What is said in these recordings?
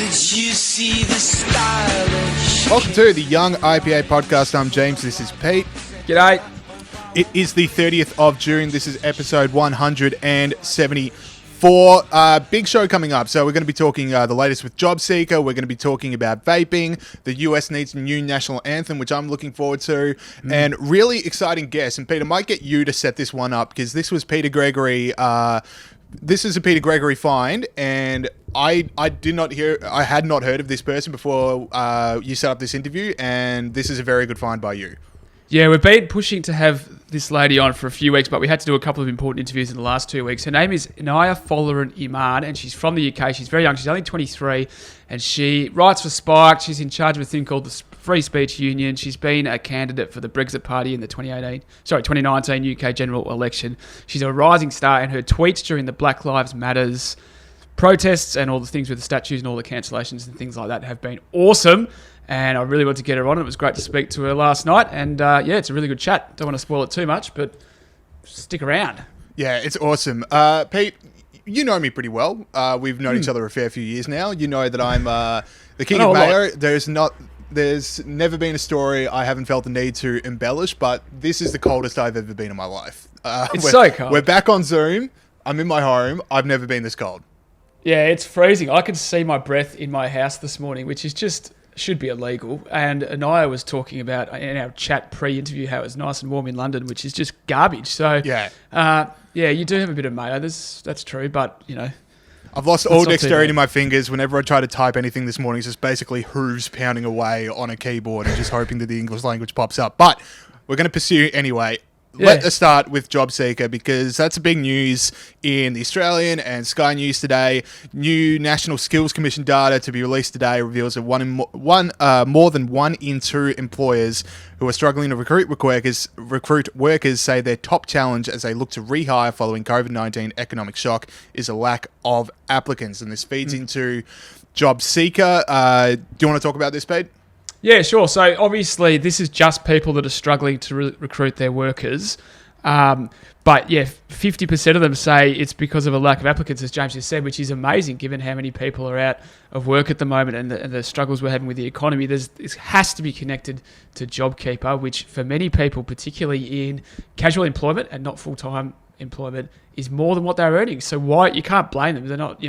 you see the stylish? Welcome to the Young IPA podcast. I'm James. This is Pete. G'day. It is the 30th of June. This is episode 174. Big show coming up. So we're going to be talking the latest with JobSeeker. We're going to be talking about vaping. The US needs a new national anthem, which I'm looking forward to. And really exciting guests. And Peter, might get you to set this one up because this was Peter Gregory. This is a Peter Gregory find, and I had not heard of this person before you set up this interview, and this is a very good find by you. Yeah, we've been pushing to have this lady on for a few weeks, but we had to do a couple of important interviews in the last 2 weeks. Her name is Inaya Folarin Iman, and she's from the UK. She's very young. She's only 23, and she writes for Spike. She's in charge of a thing called the Free Speech Union. She's been a candidate for the Brexit Party in the 2019 UK general election. She's a rising star, and her tweets during the Black Lives Matters protests and all the things with the statues and all the cancellations and things like that have been awesome. And I really want to get her on. It was great to speak to her last night. And it's a really good chat. Don't want to spoil it too much, but stick around. Yeah, it's awesome. Pete, you know me pretty well. We've known each other a fair few years now. You know that I'm the king of mayo. There's never been a story I haven't felt the need to embellish, but this is the coldest I've ever been in my life. It's so cold. We're back on Zoom. I'm in my home. I've never been this cold. Yeah, it's freezing. I could see my breath in my house this morning, which is should be illegal. And Inaya was talking about in our chat pre-interview how it was nice and warm in London, which is just garbage. So yeah, you do have a bit of mayo. That's true, but you know, I've lost all dexterity in my fingers. Whenever I try to type anything this morning, it's just basically hooves pounding away on a keyboard and just hoping that the English language pops up. But we're going to pursue anyway. Yeah. Let us start with JobSeeker because that's a big news in the Australian and Sky News today. New National Skills Commission data to be released today reveals that more than 1 in 2 employers who are struggling to recruit workers say their top challenge as they look to rehire following COVID-19 economic shock is a lack of applicants. And this feeds into JobSeeker. Do you want to talk about this, Pete? Yeah, sure. So obviously this is just people that are struggling to recruit their workers. But yeah, 50% of them say it's because of a lack of applicants, as James just said, which is amazing given how many people are out of work at the moment and the struggles we're having with the economy. This has to be connected to JobKeeper, which for many people, particularly in casual employment and not full-time employment, is more than what they're earning. So why you can't blame them. They're not,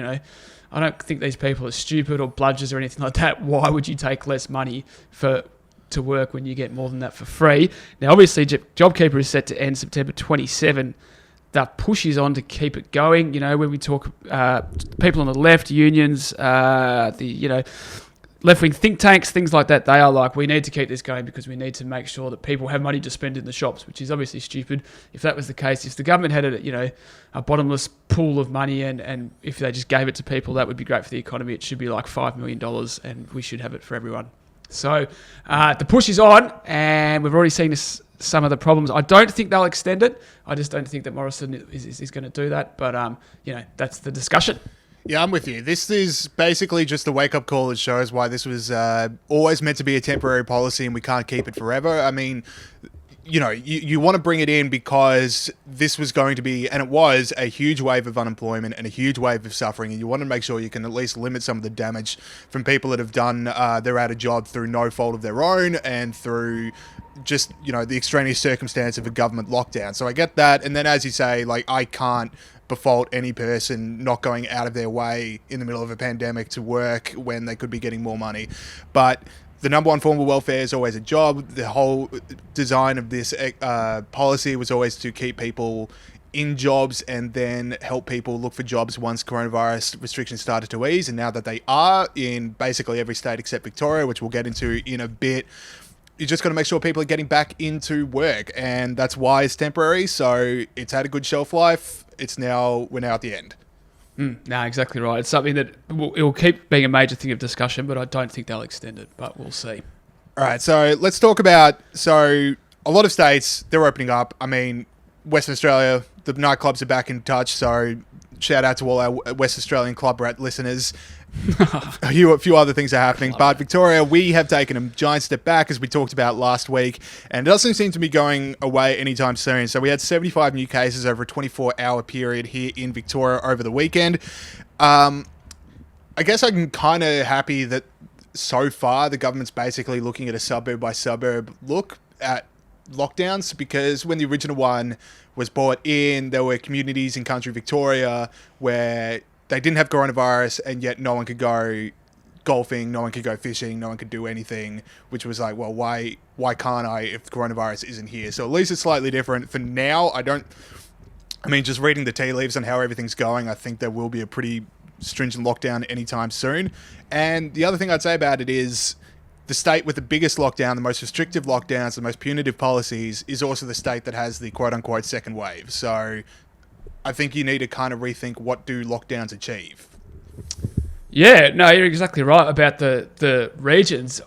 I don't think these people are stupid or bludgers or anything like that. Why would you take less money to work when you get more than that for free? Now, obviously, JobKeeper is set to end September 27. That push is on to keep it going. When we talk people on the left, unions, left-wing think tanks, things like that, they are like, we need to keep this going because we need to make sure that people have money to spend in the shops, which is obviously stupid. If that was the case, if the government had a bottomless pool of money and if they just gave it to people, that would be great for the economy. It should be like $5 million and we should have it for everyone. So the push is on and we've already seen some of the problems. I don't think they'll extend it. I just don't think that Morrison is going to do that. But, that's the discussion. Yeah, I'm with you. This is basically just a wake-up call that shows why this was always meant to be a temporary policy and we can't keep it forever. I mean, you want to bring it in because this was going to be, and it was, a huge wave of unemployment and a huge wave of suffering, and you want to make sure you can at least limit some of the damage from people that have done they're out of job through no fault of their own and through just, the extraneous circumstance of a government lockdown. So I get that. And then, as you say, I can't befault any person not going out of their way in the middle of a pandemic to work when they could be getting more money. But the number one form of welfare is always a job. The whole design of this policy was always to keep people in jobs and then help people look for jobs once coronavirus restrictions started to ease. And now that they are in basically every state except Victoria, which we'll get into in a bit, you just got to make sure people are getting back into work. And that's why it's temporary. So it's had a good shelf life. We're now at the end. No, exactly right. It's something that it will keep being a major thing of discussion, but I don't think they'll extend it, but we'll see. All right, so let's talk about, a lot of states, they're opening up. I mean, Western Australia, the nightclubs are back in touch, so shout out to all our West Australian Club Rat listeners. A few other things are happening, but Victoria, we have taken a giant step back, as we talked about last week, and it doesn't seem to be going away anytime soon. So we had 75 new cases over a 24-hour period here in Victoria over the weekend. I guess I'm kind of happy that so far the government's basically looking at a suburb by suburb look at lockdowns, because when the original one was brought in, there were communities in country Victoria where they didn't have coronavirus and yet no one could go golfing, no one could go fishing, no one could do anything, which was like, well, why can't I if coronavirus isn't here? So at least it's slightly different. For now, just reading the tea leaves on how everything's going, I think there will be a pretty stringent lockdown anytime soon. And the other thing I'd say about it is the state with the biggest lockdown, the most restrictive lockdowns, the most punitive policies is also the state that has the quote-unquote second wave. So I think you need to kind of rethink, what do lockdowns achieve? Yeah, no, you're exactly right about the regions.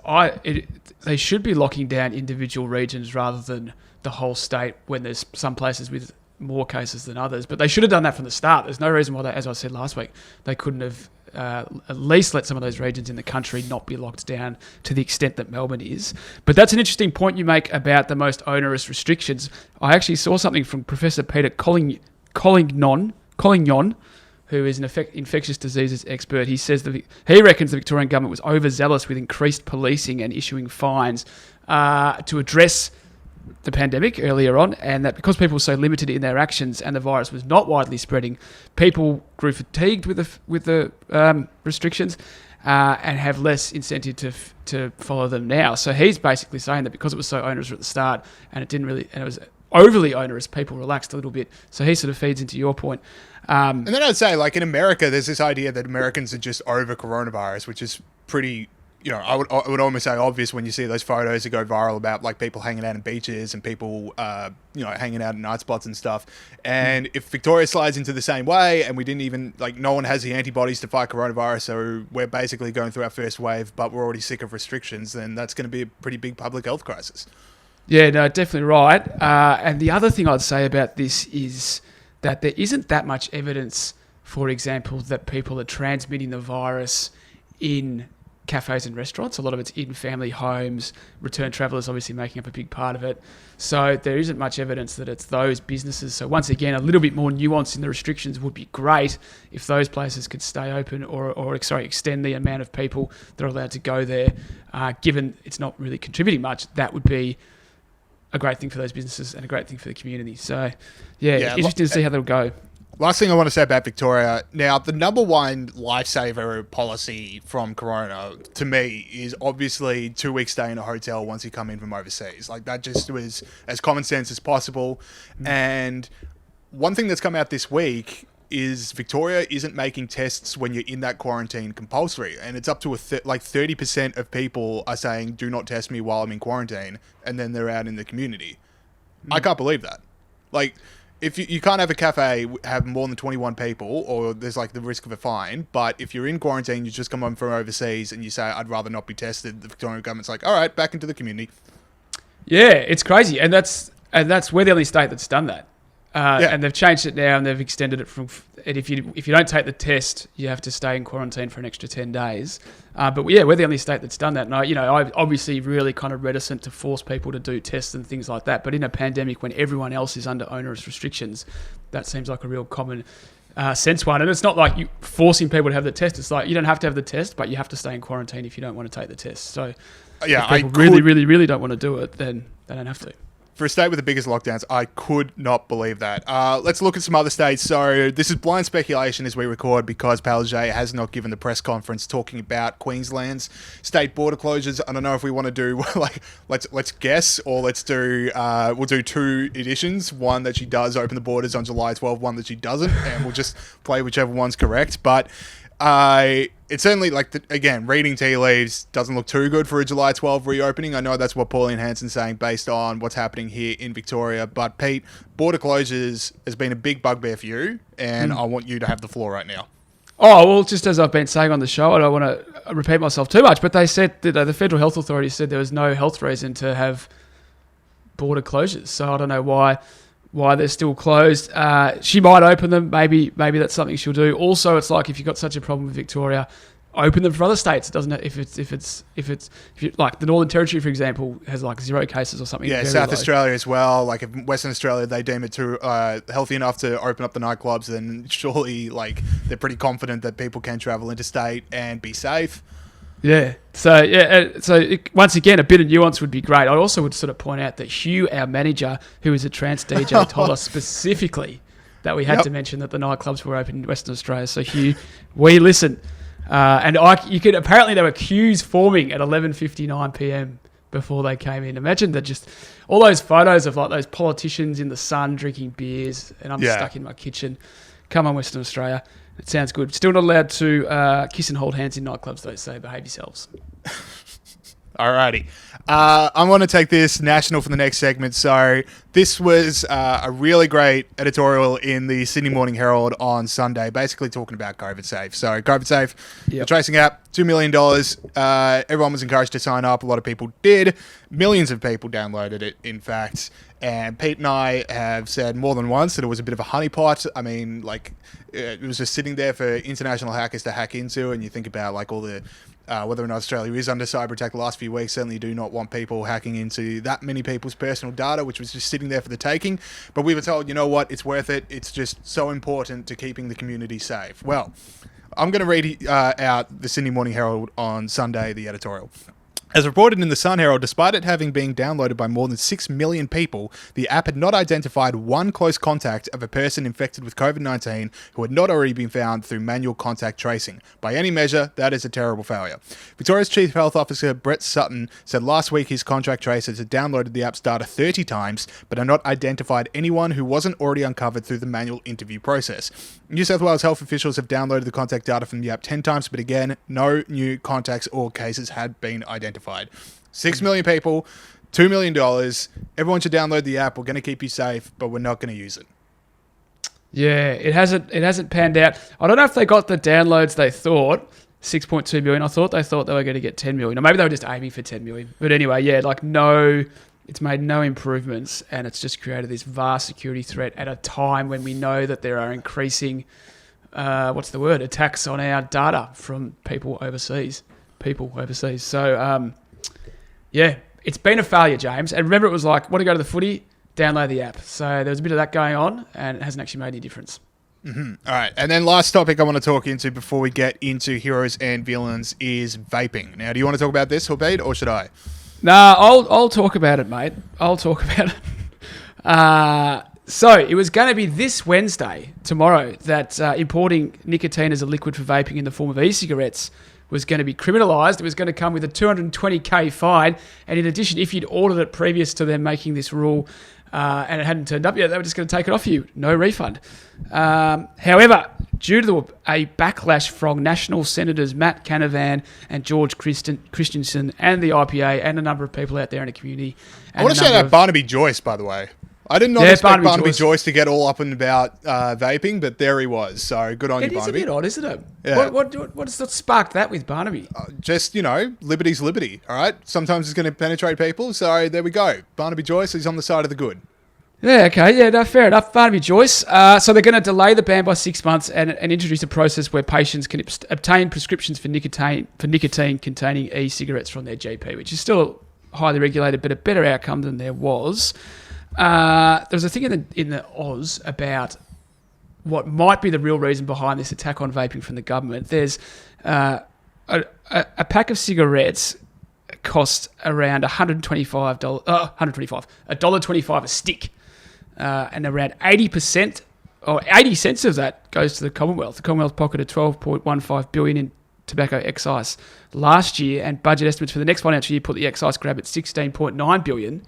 They should be locking down individual regions rather than the whole state when there's some places with more cases than others. But they should have done that from the start. There's no reason why, as I said last week, they couldn't have at least let some of those regions in the country not be locked down to the extent that Melbourne is. But that's an interesting point you make about the most onerous restrictions. I actually saw something from Professor Peter Collignon, who is an infectious diseases expert. He says that he reckons the Victorian government was overzealous with increased policing and issuing fines to address the pandemic earlier on, and that because people were so limited in their actions and the virus was not widely spreading, people grew fatigued with the restrictions and have less incentive to follow them now. So he's basically saying that because it was so onerous at the start and it was overly onerous, people relaxed a little bit. So he sort of feeds into your point. And then I'd say, like, in America, there's this idea that Americans are just over coronavirus, which is pretty, I would almost say obvious when you see those photos that go viral about, like, people hanging out on beaches and people, hanging out in night spots and stuff. And if Victoria slides into the same way, and we didn't even, like, no one has the antibodies to fight coronavirus, so we're basically going through our first wave, but we're already sick of restrictions, then that's going to be a pretty big public health crisis. Yeah, no, definitely right. And the other thing I'd say about this is that there isn't that much evidence, for example, that people are transmitting the virus in cafes and restaurants. A lot of it's in family homes, return travellers obviously making up a big part of it. So there isn't much evidence that it's those businesses. So once again, a little bit more nuance in the restrictions would be great if those places could stay open or extend the amount of people that are allowed to go there. Given it's not really contributing much, that would be a great thing for those businesses and a great thing for the community. So, yeah interesting to see how they'll go. Last thing I want to say about Victoria. Now, the number one lifesaver policy from Corona, to me, is obviously 2 weeks stay in a hotel once you come in from overseas. Like, that just was as common sense as possible. And one thing that's come out this week is Victoria isn't making tests when you're in that quarantine compulsory. And it's up to 30% of people are saying, do not test me while I'm in quarantine. And then they're out in the community. I can't believe that. Like, if you can't have a cafe have more than 21 people, or there's like the risk of a fine. But if you're in quarantine, you just come home from overseas and you say, I'd rather not be tested. The Victorian government's like, all right, back into the community. Yeah, it's crazy. And that's we're the only state that's done that. And they've changed it now, and they've extended it from. And if you don't take the test, you have to stay in quarantine for an extra 10 days. But we're the only state that's done that. And I'm obviously really kind of reticent to force people to do tests and things like that. But in a pandemic, when everyone else is under onerous restrictions, that seems like a real common sense one. And it's not like you forcing people to have the test. It's like you don't have to have the test, but you have to stay in quarantine if you don't want to take the test. So if people really don't want to do it, then they don't have to. For a state with the biggest lockdowns, I could not believe that. Let's look at some other states. So this is blind speculation as we record, because Palaszczuk has not given the press conference talking about Queensland's state border closures. I don't know if we want to do let's guess, or let's do we'll do 2 editions. One that she does open the borders on July 12, one that she doesn't, and we'll just play whichever one's correct. But it's certainly, again, reading tea leaves doesn't look too good for a July 12 reopening. I know that's what Pauline Hanson's saying based on what's happening here in Victoria. But Pete, border closures has been a big bugbear for you, and I want you to have the floor right now. Oh, well, just as I've been saying on the show, I don't want to repeat myself too much, but they said that the Federal Health Authority said there was no health reason to have border closures. So I don't know why they're still closed. She might open them. Maybe that's something she'll do. Also, it's like if you've got such a problem with Victoria, open them for other states. It doesn't if you, like the Northern Territory, for example, has like 0 cases or something. Yeah, very South low. Australia as well. Like if Western Australia, they deem it too healthy enough to open up the nightclubs, then surely like they're pretty confident that people can travel interstate and be safe. Yeah. So once again, a bit of nuance would be great. I also would sort of point out that Hugh, our manager, who is a trans DJ, told us specifically that we had to mention that the nightclubs were open in Western Australia. So Hugh, we listen. Apparently there were queues forming at 11:59 p.m. before they came in. Imagine that, just all those photos of like those politicians in the sun drinking beers, and I'm stuck in my kitchen. Come on, Western Australia. It sounds good. Still not allowed to kiss and hold hands in nightclubs though, so behave yourselves. Alrighty. I want to take this national for the next segment. So this was a really great editorial in the Sydney Morning Herald on Sunday, basically talking about COVIDSafe. So COVIDSafe, the tracing app, $2 million. Everyone was encouraged to sign up. A lot of people did. Millions of people downloaded it, in fact. And Pete and I have said more than once that it was a bit of a honeypot. I mean, like, it was just sitting there for international hackers to hack into, and you think about like all the whether or not Australia is under cyber attack the last few weeks. Certainly do not want people hacking into that many people's personal data, which was just sitting there for the taking. But we were told, you know what, it's worth it. It's just so important to keeping the community safe. Well, I'm going to read out the Sydney Morning Herald on Sunday, the editorial. As reported in the Sun Herald, despite it having been downloaded by more than 6 million people, the app had not identified one close contact of a person infected with COVID-19 who had not already been found through manual contact tracing. By any measure, that is a terrible failure. Victoria's Chief Health Officer Brett Sutton said last week his contact tracers had downloaded the app's data 30 times, but had not identified anyone who wasn't already uncovered through the manual interview process. New South Wales health officials have downloaded the contact data from the app 10 times, but again, no new contacts or cases had been identified. 6 million people, $2 million. Everyone should download the app. We're going to keep you safe, but we're not going to use it. Yeah, it hasn't panned out. I don't know if they got the downloads they thought, 6.2 million. I thought they were going to get 10 million, or maybe they were just aiming for 10 million. But anyway, yeah, like it's made no improvements, and it's just created this vast security threat at a time when we know that there are increasing, attacks on our data from people overseas. So, yeah, it's been a failure, James. And remember, it was like, want to go to the footy? Download the app. So there was a bit of that going on, and it hasn't actually made any difference. Mm-hmm. All right. And then last topic I want to talk into before we get into heroes and villains is vaping. Now, do you want to talk about this, Horbeid, or should I? Nah, I'll talk about it, mate. I'll talk about it. So it was going to be this Wednesday, tomorrow, that importing nicotine as a liquid for vaping in the form of e-cigarettes was going to be criminalised. It was going to come with a $220,000 fine. And in addition, if you'd ordered it previous to them making this rule and it hadn't turned up yet, they were just going to take it off you. No refund. However, due to a backlash from National Senators Matt Canavan and George Christensen and the IPA and a number of people out there in the community. I want to shout out Barnaby Joyce, by the way. I did not expect Barnaby Joyce to get all up and about vaping, but there he was. So good on you, Barnaby. It is a bit odd, isn't it? Yeah. What's that sparked that with Barnaby? Just, liberty's liberty, all right? Sometimes it's going to penetrate people, so there we go. Barnaby Joyce is on the side of the good. Yeah, okay. Yeah, no, fair enough. Barnaby Joyce. So they're going to delay the ban by 6 months and introduce a process where patients can obtain prescriptions for nicotine containing e-cigarettes from their GP, which is still highly regulated, but a better outcome than there was. There was a thing in the Oz about what might be the real reason behind this attack on vaping from the government. There's a pack of cigarettes costs around $125 a stick, and around 80% or 80 cents of that goes to the Commonwealth. The Commonwealth pocketed $12.15 billion in tobacco excise last year, and budget estimates for the next financial year put the excise grab at $16.9 billion.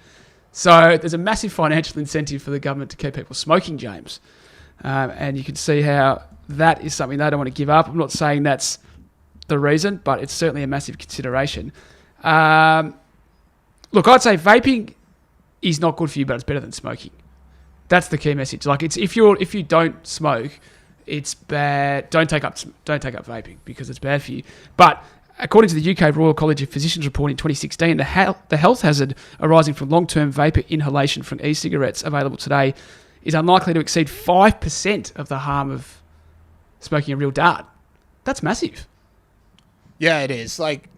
So there's a massive financial incentive for the government to keep people smoking, James. And you can see how that is something they don't want to give up. I'm not saying that's the reason, but it's certainly a massive consideration. Look, I'd say vaping is not good for you, but it's better than smoking. That's the key message. Like, it's if you don't smoke, it's bad. Don't take up vaping because it's bad for you. But according to the UK Royal College of Physicians report in 2016, the health hazard arising from long-term vapor inhalation from e-cigarettes available today is unlikely to exceed 5% of the harm of smoking a real dart. That's massive. Yeah, it is. Like,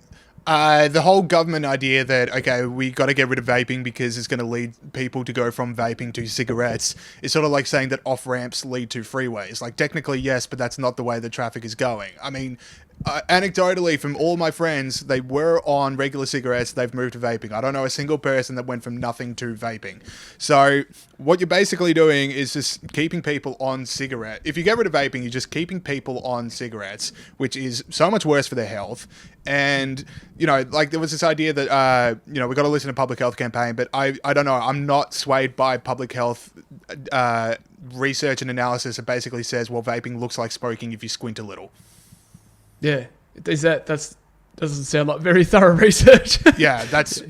the whole government idea that, okay, we got to get rid of vaping because it's going to lead people to go from vaping to cigarettes is sort of like saying that off-ramps lead to freeways. Like, technically, yes, but that's not the way the traffic is going. I mean, anecdotally, from all my friends, they were on regular cigarettes, they've moved to vaping. I don't know a single person that went from nothing to vaping. So what you're basically doing is just keeping people on cigarette. If you get rid of vaping, you're just keeping people on cigarettes, which is so much worse for their health. And, you know, like there was this idea that, you know, we got to listen to public health campaign, but I don't know. I'm not swayed by public health research and analysis that basically says, well, vaping looks like smoking if you squint a little. Yeah, that's doesn't sound like very thorough research. Yeah, that's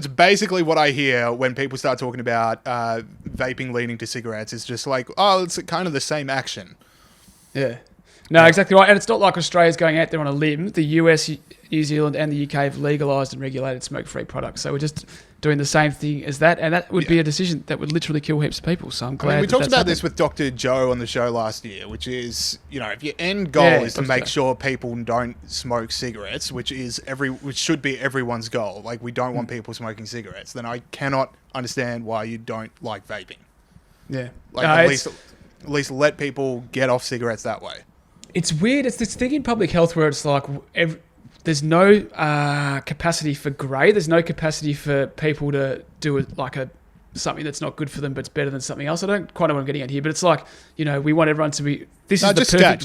basically what I hear when people start talking about vaping leading to cigarettes. It's just like, oh, it's kind of the same action. Yeah. No, exactly right. And it's not like Australia's going out there on a limb. The US, New Zealand and the UK have legalised and regulated smoke-free products. So we're just doing the same thing as that. And that would be a decision that would literally kill heaps of people. So I'm glad we talked about happened. this with Dr. Joe on the show last year, which is, you know, if your end goal is to make sure people don't smoke cigarettes, which should be everyone's goal. Like, we don't want people smoking cigarettes. Then I cannot understand why you don't like vaping. Yeah. Like, at least let people get off cigarettes that way. It's weird. It's this thing in public health where it's like there's no capacity for grey. There's no capacity for people to do it like something that's not good for them, but it's better than something else. I don't quite know what I'm getting at here, but it's like, you know, we want everyone to be. Just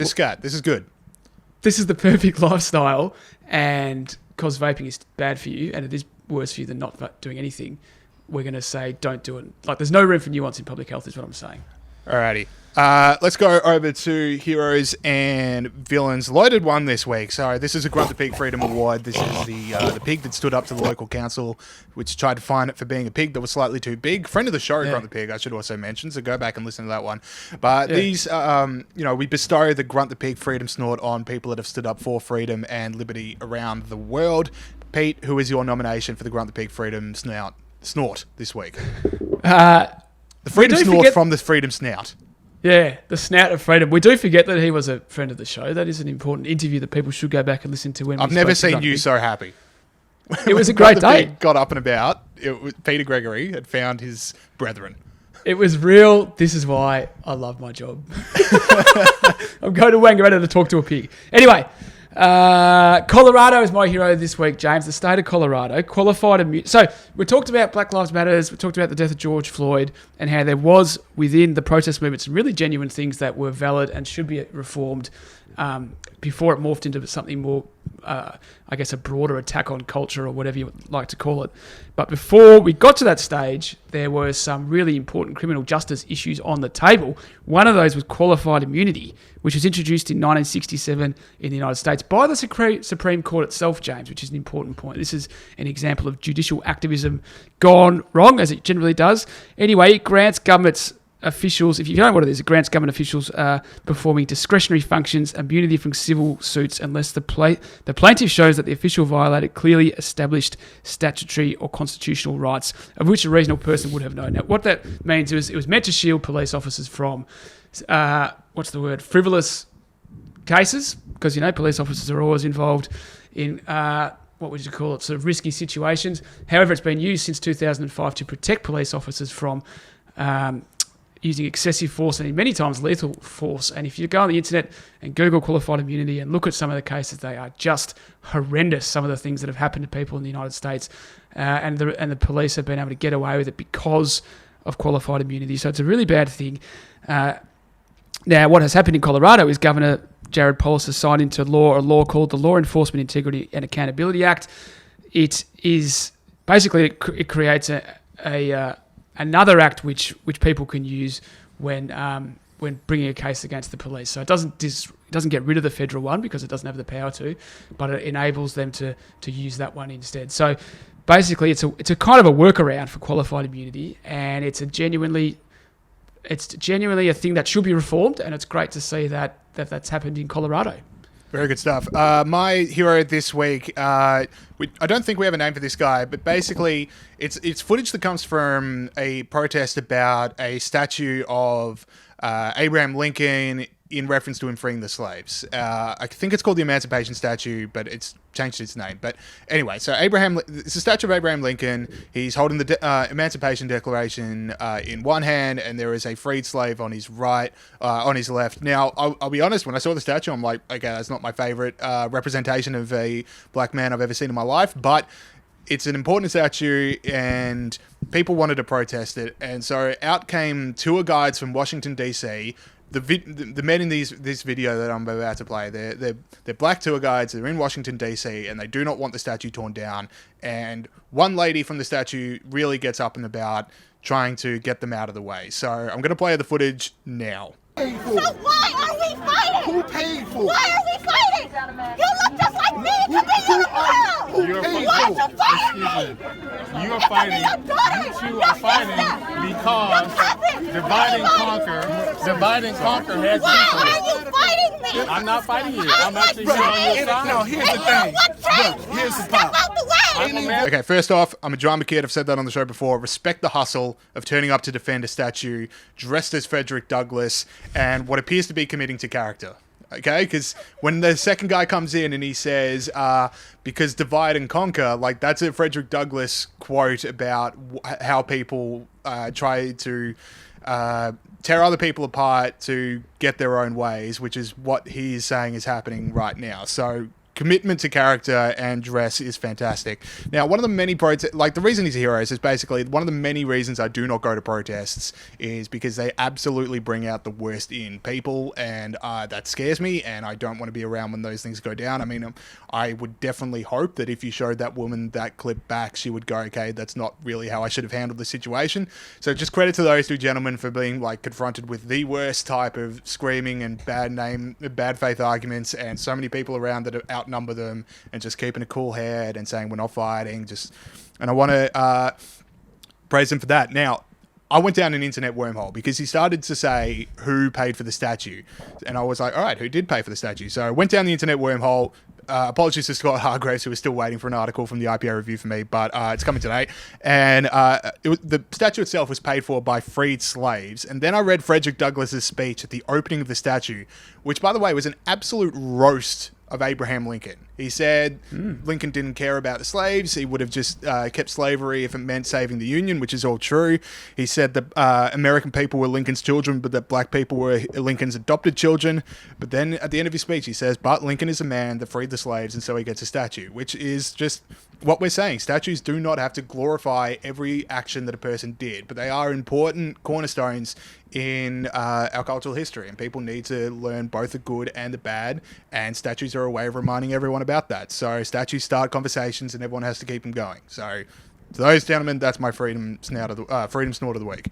scat. This is good. This is the perfect lifestyle, and because vaping is bad for you, and it is worse for you than not doing anything, we're going to say don't do it. Like, there's no room for nuance in public health, is what I'm saying. Alrighty. Let's go over to heroes and villains. Loaded one this week. So this is a Grunt the Pig Freedom Award. This is the pig that stood up to the local council, which tried to fine it for being a pig that was slightly too big. Friend of the show, Grunt the Pig, I should also mention. So go back and listen to that one. But these, you know, we bestow the Grunt the Pig Freedom Snort on people that have stood up for freedom and liberty around the world. Pete, who is your nomination for the Grunt the Pig Freedom Snort this week? The freedom snort from the freedom snout. Yeah, the snout of freedom. We do forget that he was a friend of the show. That is an important interview that people should go back and listen to. I've never seen you so happy. It was a great day. Got up and about. Peter Gregory had found his brethren. It was real. This is why I love my job. I'm going to Wangaratta to talk to a pig. Anyway, Colorado is my hero this week, James. The state of Colorado qualified. So we talked about Black Lives Matters. We talked about the death of George Floyd and how there was within the protest movement some really genuine things that were valid and should be reformed before it morphed into something more, I guess, a broader attack on culture or whatever you would like to call it. But before we got to that stage, there were some really important criminal justice issues on the table. One of those was qualified immunity, which was introduced in 1967 in the United States by the Supreme Court itself, James, which is an important point. This is an example of judicial activism gone wrong, as it generally does. Anyway, it grants governments officials, if you don't know what it is, it grants government officials performing discretionary functions immunity from civil suits unless the plaintiff shows that the official violated clearly established statutory or constitutional rights of which a reasonable person would have known. Now, what that means is it was meant to shield police officers from, frivolous cases, because, you know, police officers are always involved in what would you call it, sort of risky situations. However, it's been used since 2005 to protect police officers from using excessive force and many times lethal force. And if you go on the internet and Google qualified immunity and look at some of the cases, they are just horrendous, some of the things that have happened to people in the United States. And the police have been able to get away with it because of qualified immunity. So it's a really bad thing. Now, what has happened in Colorado is Governor Jared Polis has signed into law a law called the Law Enforcement Integrity and Accountability Act. It is basically, it creates another act which people can use when bringing a case against the police. So it doesn't get rid of the federal one because it doesn't have the power to, but it enables them to use that one instead. So basically, it's a kind of a workaround for qualified immunity, and it's genuinely a thing that should be reformed, and it's great to see that's happened in Colorado. Very good stuff. My hero this week, I don't think we have a name for this guy, but basically it's footage that comes from a protest about a statue of Abraham Lincoln in reference to him freeing the slaves. I think it's called the Emancipation Statue, but it's changed its name. But anyway, so it's a statue of Abraham Lincoln. He's holding the Emancipation Declaration in one hand, and there is a freed slave on his right, on his left. Now, I'll be honest, when I saw the statue, I'm like, okay, that's not my favorite representation of a black man I've ever seen in my life, but it's an important statue, and people wanted to protest it, and so out came tour guides from Washington D.C. The men in this video that I'm about to play, they're black tour guides. They're in Washington D.C. and they do not want the statue torn down. And one lady from the statue really gets up and about, trying to get them out of the way. So I'm going to play the footage now. So why are we fighting? Who paid for it? Why are we fighting? You look just like me. You could be your girl. You're Why are you fighting Excuse me? me. You are fighting. You two are fighting because divide and conquer. Divide and conquer has Why people. are you fighting me? I'm not fighting you. I'm actually here on your side. No, here's the thing. Look, here's the Step problem. out the way. I'm a man. Okay, first off, I'm a drama kid. I've said that on the show before. Respect the hustle of turning up to defend a statue dressed as Frederick Douglass and what appears to be committing to character. Okay, because when the second guy comes in and he says, because divide and conquer, like that's a Frederick Douglass quote about how people try to tear other people apart to get their own ways, which is what he's saying is happening right now. So commitment to character and dress is fantastic. Now, one of the many the reason he's a hero is basically one of the many reasons I do not go to protests is because they absolutely bring out the worst in people, and that scares me, and I don't want to be around when those things go down. I mean, I would definitely hope that if you showed that woman that clip back, she would go, okay, that's not really how I should have handled the situation. So just credit to those two gentlemen for being confronted with the worst type of screaming and bad faith arguments, and so many people around that outnumber them, and just keeping a cool head and saying we're not fighting. And I want to praise him for that. Now, I went down an internet wormhole because he started to say who paid for the statue, and I was like, all right, who did pay for the statue? So I went down the internet wormhole. Apologies to Scott Hargraves, who was still waiting for an article from the IPA review for me, but it's coming today. And the statue itself was paid for by freed slaves. And then I read Frederick Douglass's speech at the opening of the statue, which, by the way, was an absolute roast of Abraham Lincoln. He said Lincoln didn't care about the slaves. He would have just kept slavery if it meant saving the Union, which is all true. He said that American people were Lincoln's children, but that black people were Lincoln's adopted children. But then at the end of his speech, he says, but Lincoln is a man that freed the slaves, and so he gets a statue, which is just what we're saying. Statues do not have to glorify every action that a person did, but they are important cornerstones in our cultural history, and people need to learn both the good and the bad, and statues are a way of reminding everyone about that. So statues start conversations, and everyone has to keep them going. So to those gentlemen, that's my freedom snort of the week.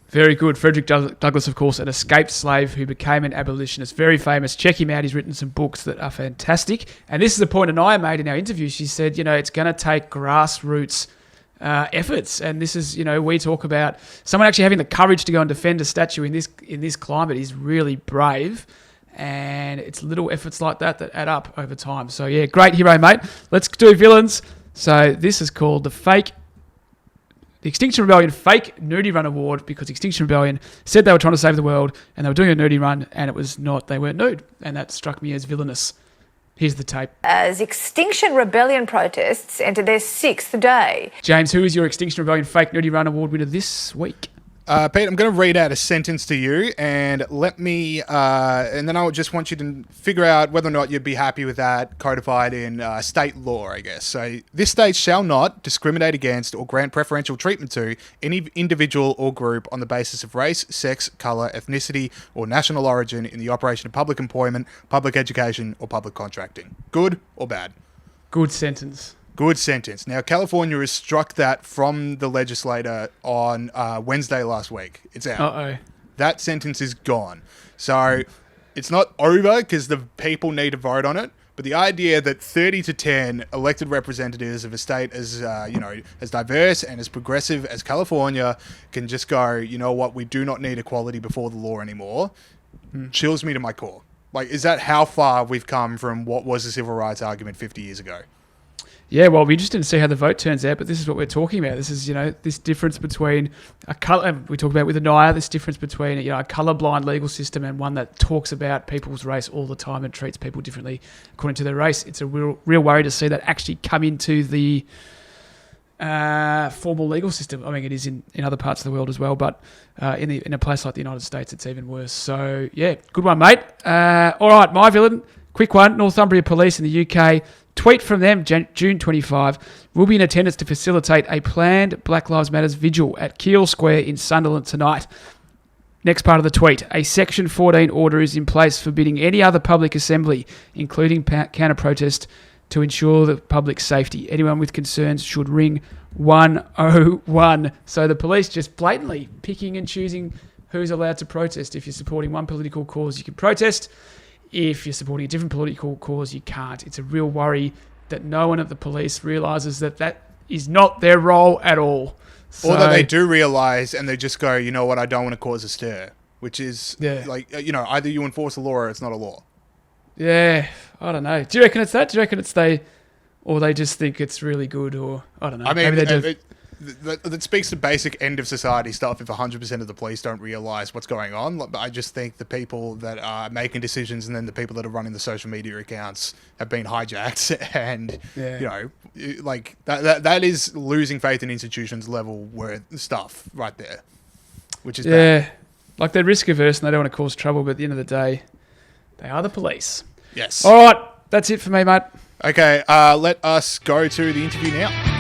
Very good. Frederick Douglass, of course, an escaped slave who became an abolitionist. Very famous. Check him out. He's written some books that are fantastic. And this is the point Inaya made in our interview. She said, it's going to take grassroots efforts. And this is, we talk about someone actually having the courage to go and defend a statue in this climate is really brave. And it's little efforts like that add up over time. So, yeah, great hero, mate. Let's do villains. So this is called the Extinction Rebellion Fake Nudie Run Award, because Extinction Rebellion said they were trying to save the world and they were doing a nudie run, and it was not. They weren't nude. And that struck me as villainous. Here's the tape. As Extinction Rebellion protests enter their 6th day. James, who is your Extinction Rebellion Fake Nudie Run Award winner this week? Pete, I'm going to read out a sentence to you, and and then I just want you to figure out whether or not you'd be happy with that codified in state law, I guess. So, this state shall not discriminate against or grant preferential treatment to any individual or group on the basis of race, sex, colour, ethnicity, or national origin in the operation of public employment, public education, or public contracting. Good or bad? Good sentence. Good sentence. Now, California has struck that from the legislator on Wednesday last week. It's out. Uh-oh. That sentence is gone. So it's not over because the people need to vote on it. But the idea that 30 to 10 elected representatives of a state as diverse and as progressive as California can just go, you know what, we do not need equality before the law anymore, chills me to my core. Is that how far we've come from what was a civil rights argument 50 years ago? Yeah, well, we're interested to see how the vote turns out, but this is what we're talking about. This is, this difference between a colour, we talk about with Inaya, this difference between, a colourblind legal system and one that talks about people's race all the time and treats people differently according to their race. It's a real worry to see that actually come into the formal legal system. I mean, it is in other parts of the world as well, but in a place like the United States, it's even worse. So, yeah, good one, mate. All right, my villain, quick one. Northumbria Police in the UK. Tweet from them, June 25, will be in attendance to facilitate a planned Black Lives Matter vigil at Keele Square in Sunderland tonight. Next part of the tweet. A Section 14 order is in place forbidding any other public assembly, including counter-protest, to ensure the public safety. Anyone with concerns should ring 101. So the police just blatantly picking and choosing who's allowed to protest. If you're supporting one political cause, you can protest. If you're supporting a different political cause, you can't. It's a real worry that no one at the police realises that is not their role at all. So, or that they do realise and they just go, you know what, I don't want to cause a stir, which is either you enforce a law or it's not a law. Yeah, I don't know. Do you reckon it's that? Do you reckon it's they just think it's really good, or I don't know? I mean, maybe they do. That speaks to basic end of society stuff if 100% of the police don't realise what's going on. But I just think the people that are making decisions and then the people that are running the social media accounts have been hijacked, and that is losing faith in institutions level worth stuff right there, which is bad. Like they're risk averse and they don't want to cause trouble, but at the end of the day, they are the police. Yes. All right, that's it for me, mate. Okay, let us go to the interview now.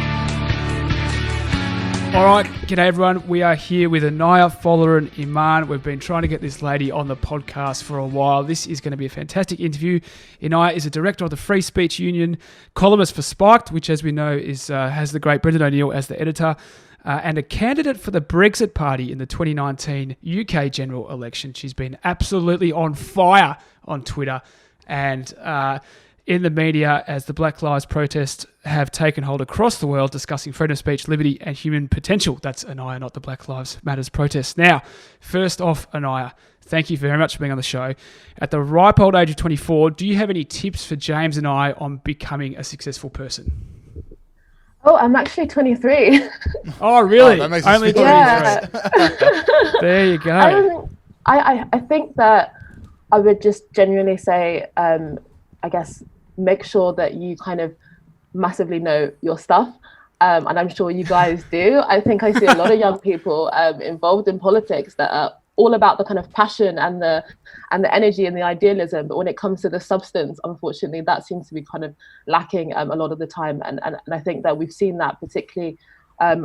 All right, g'day everyone. We are here with Inaya Folarin Iman. We've been trying to get this lady on the podcast for a while. This is going to be a fantastic interview. Inaya is a director of the Free Speech Union, columnist for Spiked, which, as we know, has the great Brendan O'Neill as the editor, and a candidate for the Brexit Party in the 2019 UK general election. She's been absolutely on fire on Twitter and in the media as the Black Lives protests have taken hold across the world, discussing freedom of speech, liberty, and human potential. That's Inaya, not the Black Lives Matters protests. Now, first off, Inaya, thank you very much for being on the show. At the ripe old age of 24, do you have any tips for James and I on becoming a successful person? Oh, I'm actually 23. Oh, really? That makes Only 23. There you go. I think that I would just genuinely say, I guess, make sure that you kind of massively know your stuff. And I'm sure you guys do. I think I see a lot of young people involved in politics that are all about the kind of passion and the energy and the idealism. But when it comes to the substance, unfortunately, that seems to be kind of lacking a lot of the time. And I think that we've seen that particularly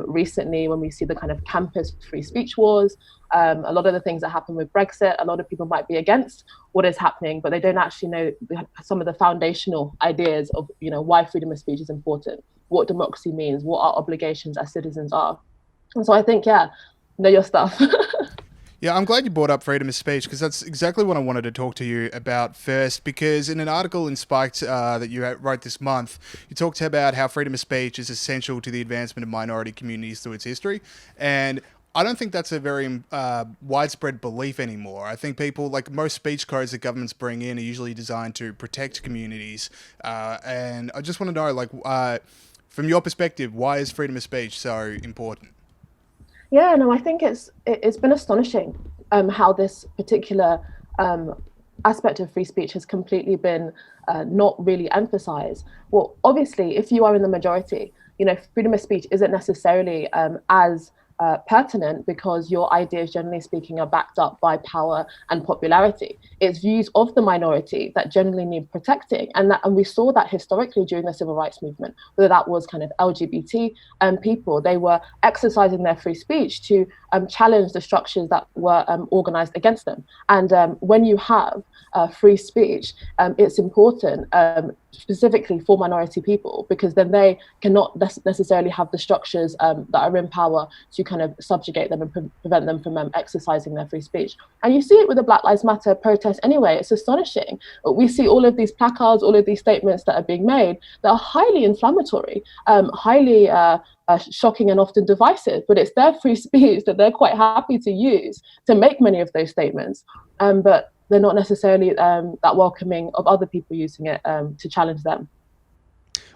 recently when we see the kind of campus free speech wars. A lot of the things that happen with Brexit, a lot of people might be against what is happening, but they don't actually know some of the foundational ideas of, why freedom of speech is important, what democracy means, what our obligations as citizens are. And so I think, know your stuff. Yeah, I'm glad you brought up freedom of speech, because that's exactly what I wanted to talk to you about first, because in an article in Spiked that you wrote this month, you talked about how freedom of speech is essential to the advancement of minority communities through its history. And I don't think that's a very widespread belief anymore. I think people, like most speech codes that governments bring in, are usually designed to protect communities. And I just want to know, from your perspective, why is freedom of speech so important? Yeah, no, I think it's been astonishing how this particular aspect of free speech has completely been not really emphasized. Well, obviously, if you are in the majority, freedom of speech isn't necessarily as pertinent, because your ideas, generally speaking, are backed up by power and popularity. It's views of the minority that generally need protecting, and we saw that historically during the civil rights movement, whether that was kind of LGBT people. They were exercising their free speech to challenge the structures that were organized against them. And when you have free speech, it's important specifically for minority people, because then they cannot necessarily have the structures that are in power to kind of subjugate them and prevent them from exercising their free speech. And you see it with the Black Lives Matter protests anyway. It's astonishing. We see all of these placards, all of these statements that are being made that are highly inflammatory, highly shocking and often divisive, but it's their free speech that they're quite happy to use to make many of those statements. But they're not necessarily that welcoming of other people using it to challenge them.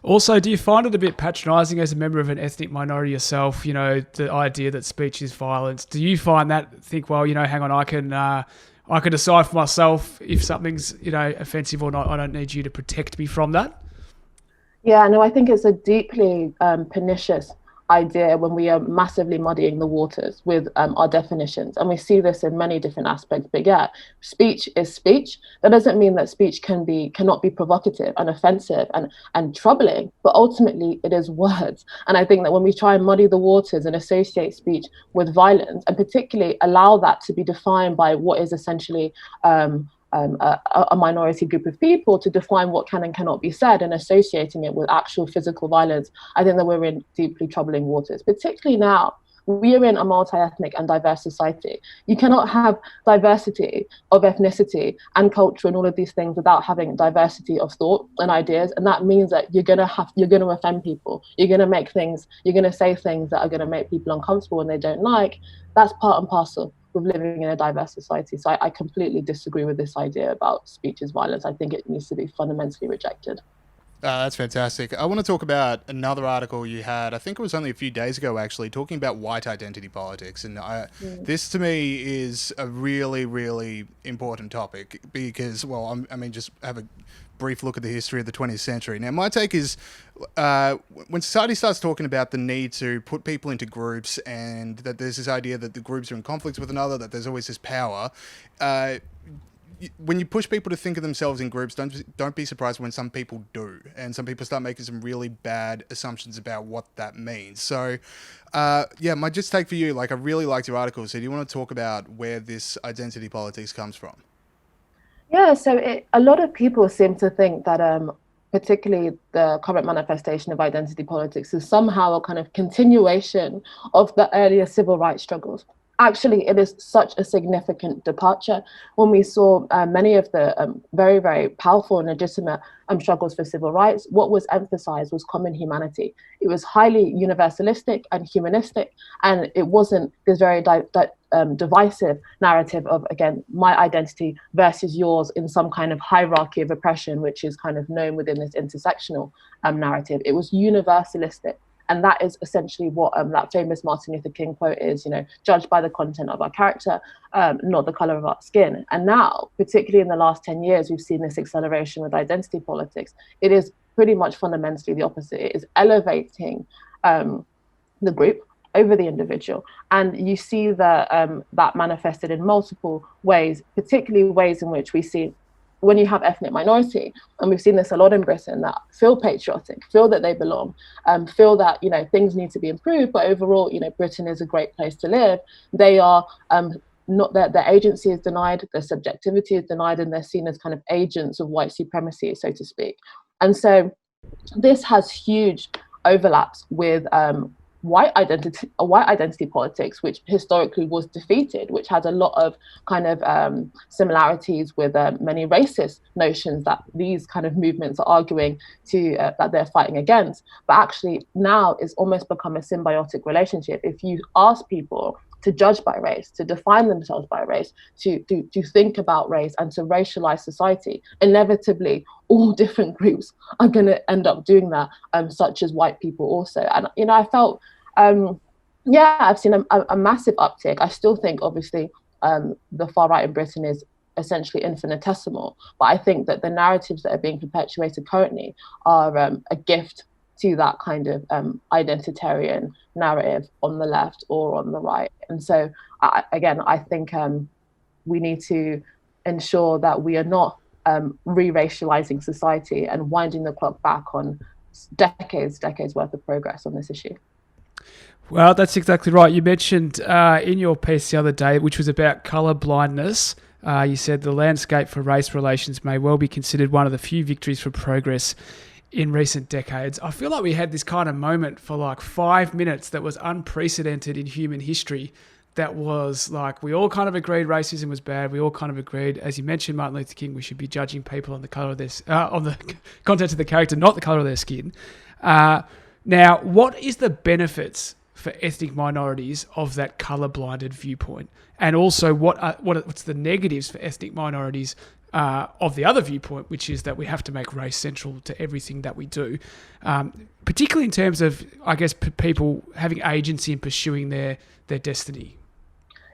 Also, do you find it a bit patronising as a member of an ethnic minority yourself, the idea that speech is violence? Do you find that, think, well, hang on, I can decide for myself if something's, offensive or not. I don't need you to protect me from that? Yeah, no, I think it's a deeply pernicious idea when we are massively muddying the waters with our definitions. And we see this in many different aspects. But yeah, speech is speech. That doesn't mean that speech cannot be provocative and offensive and troubling, but ultimately it is words. And I think that when we try and muddy the waters and associate speech with violence, and particularly allow that to be defined by what is essentially a minority group of people, to define what can and cannot be said and associating it with actual physical violence, I think that we're in deeply troubling waters, particularly now. We are in a multi-ethnic and diverse society. You cannot have diversity of ethnicity and culture and all of these things without having diversity of thought and ideas. And that means that you're going to offend people. You're going to say things that are going to make people uncomfortable and they don't like. That's part and parcel with living in a diverse society. So I completely disagree with this idea about speech is violence. I think it needs to be fundamentally rejected. That's fantastic. I want to talk about another article you had, I think it was only a few days ago actually, talking about white identity politics. And this to me is a really, really important topic because, well, just have a brief look at the history of the 20th century. Now, my take is when society starts talking about the need to put people into groups and that there's this idea that the groups are in conflict with another, that there's always this power, when you push people to think of themselves in groups, don't be surprised when some people do, and some people start making some really bad assumptions about what that means. So, my just take for you, I really liked your article. So, do you want to talk about where this identity politics comes from? Yeah, so a lot of people seem to think that particularly the current manifestation of identity politics is somehow a kind of continuation of the earlier civil rights struggles. Actually, it is such a significant departure when we saw many of the very, very powerful and legitimate struggles for civil rights. What was emphasized was common humanity. It was highly universalistic and humanistic, and it wasn't this very divisive narrative of, again, my identity versus yours in some kind of hierarchy of oppression, which is kind of known within this intersectional narrative. It was universalistic. And that is essentially what that famous Martin Luther King quote is, judged by the content of our character, not the color of our skin. And now, particularly in the last 10 years, we've seen this acceleration with identity politics. It is pretty much fundamentally the opposite. It is elevating the group over the individual. And you see that manifested in multiple ways, particularly ways in which we see when you have ethnic minority, and we've seen this a lot in Britain, that feel patriotic, feel that they belong, feel that, things need to be improved, but overall, Britain is a great place to live. They are not, their agency is denied, their subjectivity is denied, and they're seen as kind of agents of white supremacy, so to speak. And so this has huge overlaps with white identity politics, which historically was defeated, which has a lot of kind of similarities with many racist notions that these kind of movements are arguing to that they're fighting against. But actually now it's almost become a symbiotic relationship. If you ask people to judge by race, to define themselves by race, to think about race and to racialize society, inevitably all different groups are going to end up doing that, such as white people also. And I felt I've seen a massive uptick. I still think obviously the far right in Britain is essentially infinitesimal, but I think that the narratives that are being perpetuated currently are a gift to that kind of identitarian narrative on the left or on the right. And so, I think we need to ensure that we are not re-racializing society and winding the clock back on decades worth of progress on this issue. Well, that's exactly right. You mentioned in your piece the other day, which was about colour blindness, you said the landscape for race relations may well be considered one of the few victories for progress in recent decades. I feel like we had this kind of moment for 5 minutes that was unprecedented in human history. That was we all kind of agreed racism was bad. We all kind of agreed, as you mentioned, Martin Luther King, we should be judging people on the colour of their, on the content of the character, not the colour of their skin. Now, what is the benefits for ethnic minorities of that colour-blinded viewpoint? And also, what's the negatives for ethnic minorities of the other viewpoint, which is that we have to make race central to everything that we do, particularly in terms of, I guess, people having agency in pursuing their destiny.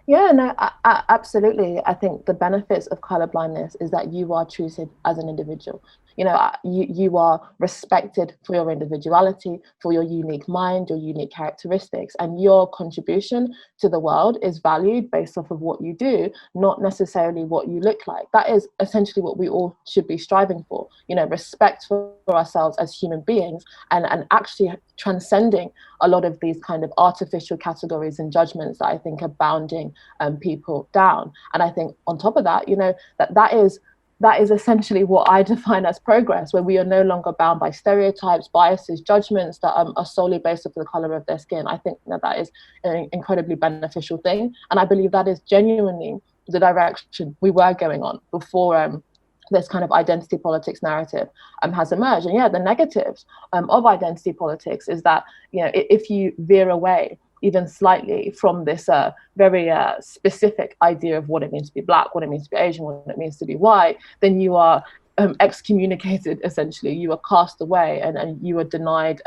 Yeah, no, absolutely. I think the benefits of colorblindness is that you are treated as an individual. You know, you are respected for your individuality, for your unique mind, your unique characteristics, and your contribution to the world is valued based off of what you do, not necessarily what you look like. That is essentially what we all should be striving for. You know, respect for ourselves as human beings, and actually transcending a lot of these kind of artificial categories and judgments that I think are bounding people down. And I think on top of that, you know, that is essentially what I define as progress, where we are no longer bound by stereotypes, biases, judgments that are solely based off the color of their skin. I think that is an incredibly beneficial thing. And I believe that is genuinely the direction we were going on before this kind of identity politics narrative has emerged. And yeah, the negatives of identity politics is that, you know, if you veer away even slightly from this very specific idea of what it means to be Black, what it means to be Asian, what it means to be white, then you are excommunicated, essentially. You are cast away, and you are denied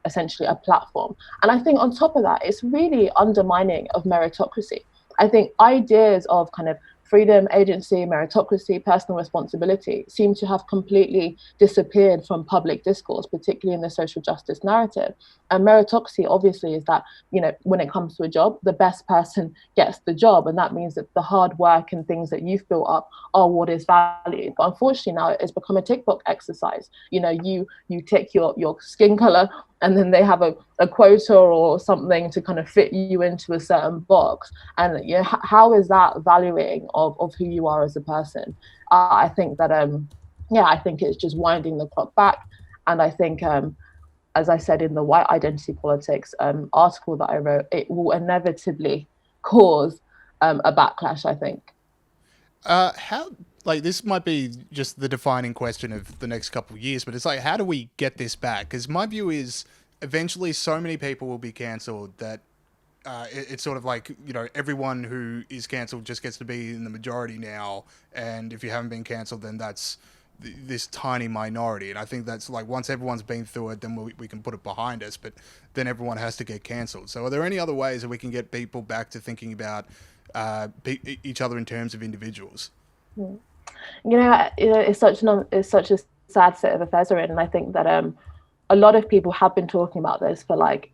essentially a platform. And I think on top of that, it's really undermining of meritocracy. I think ideas of kind of freedom, agency, meritocracy, personal responsibility seem to have completely disappeared from public discourse, particularly in the social justice narrative. And meritocracy obviously is that, you know, when it comes to a job, the best person gets the job. And that means that the hard work and things that you've built up are what is valued. But unfortunately now it's become a tick box exercise. You know, you tick your skin color, and then they have a quota or something to kind of fit you into a certain box. And you know, how is that valuing of who you are as a person? I think that, I think it's just winding the clock back. And I think, as I said in the White Identity Politics article that I wrote, it will inevitably cause a backlash, I think. How, like, this might be just the defining question of the next couple of years, but it's like, how do we get this back? Because my view is eventually so many people will be cancelled that it's sort of like, you know, everyone who is cancelled just gets to be in the majority now. And if you haven't been cancelled, then that's this tiny minority. And I think that's like, once everyone's been through it, then we can put it behind us, but then everyone has to get cancelled. So are there any other ways that we can get people back to thinking about each other in terms of individuals? You know, it's such a sad state of affairs we're in, and I think that a lot of people have been talking about this for like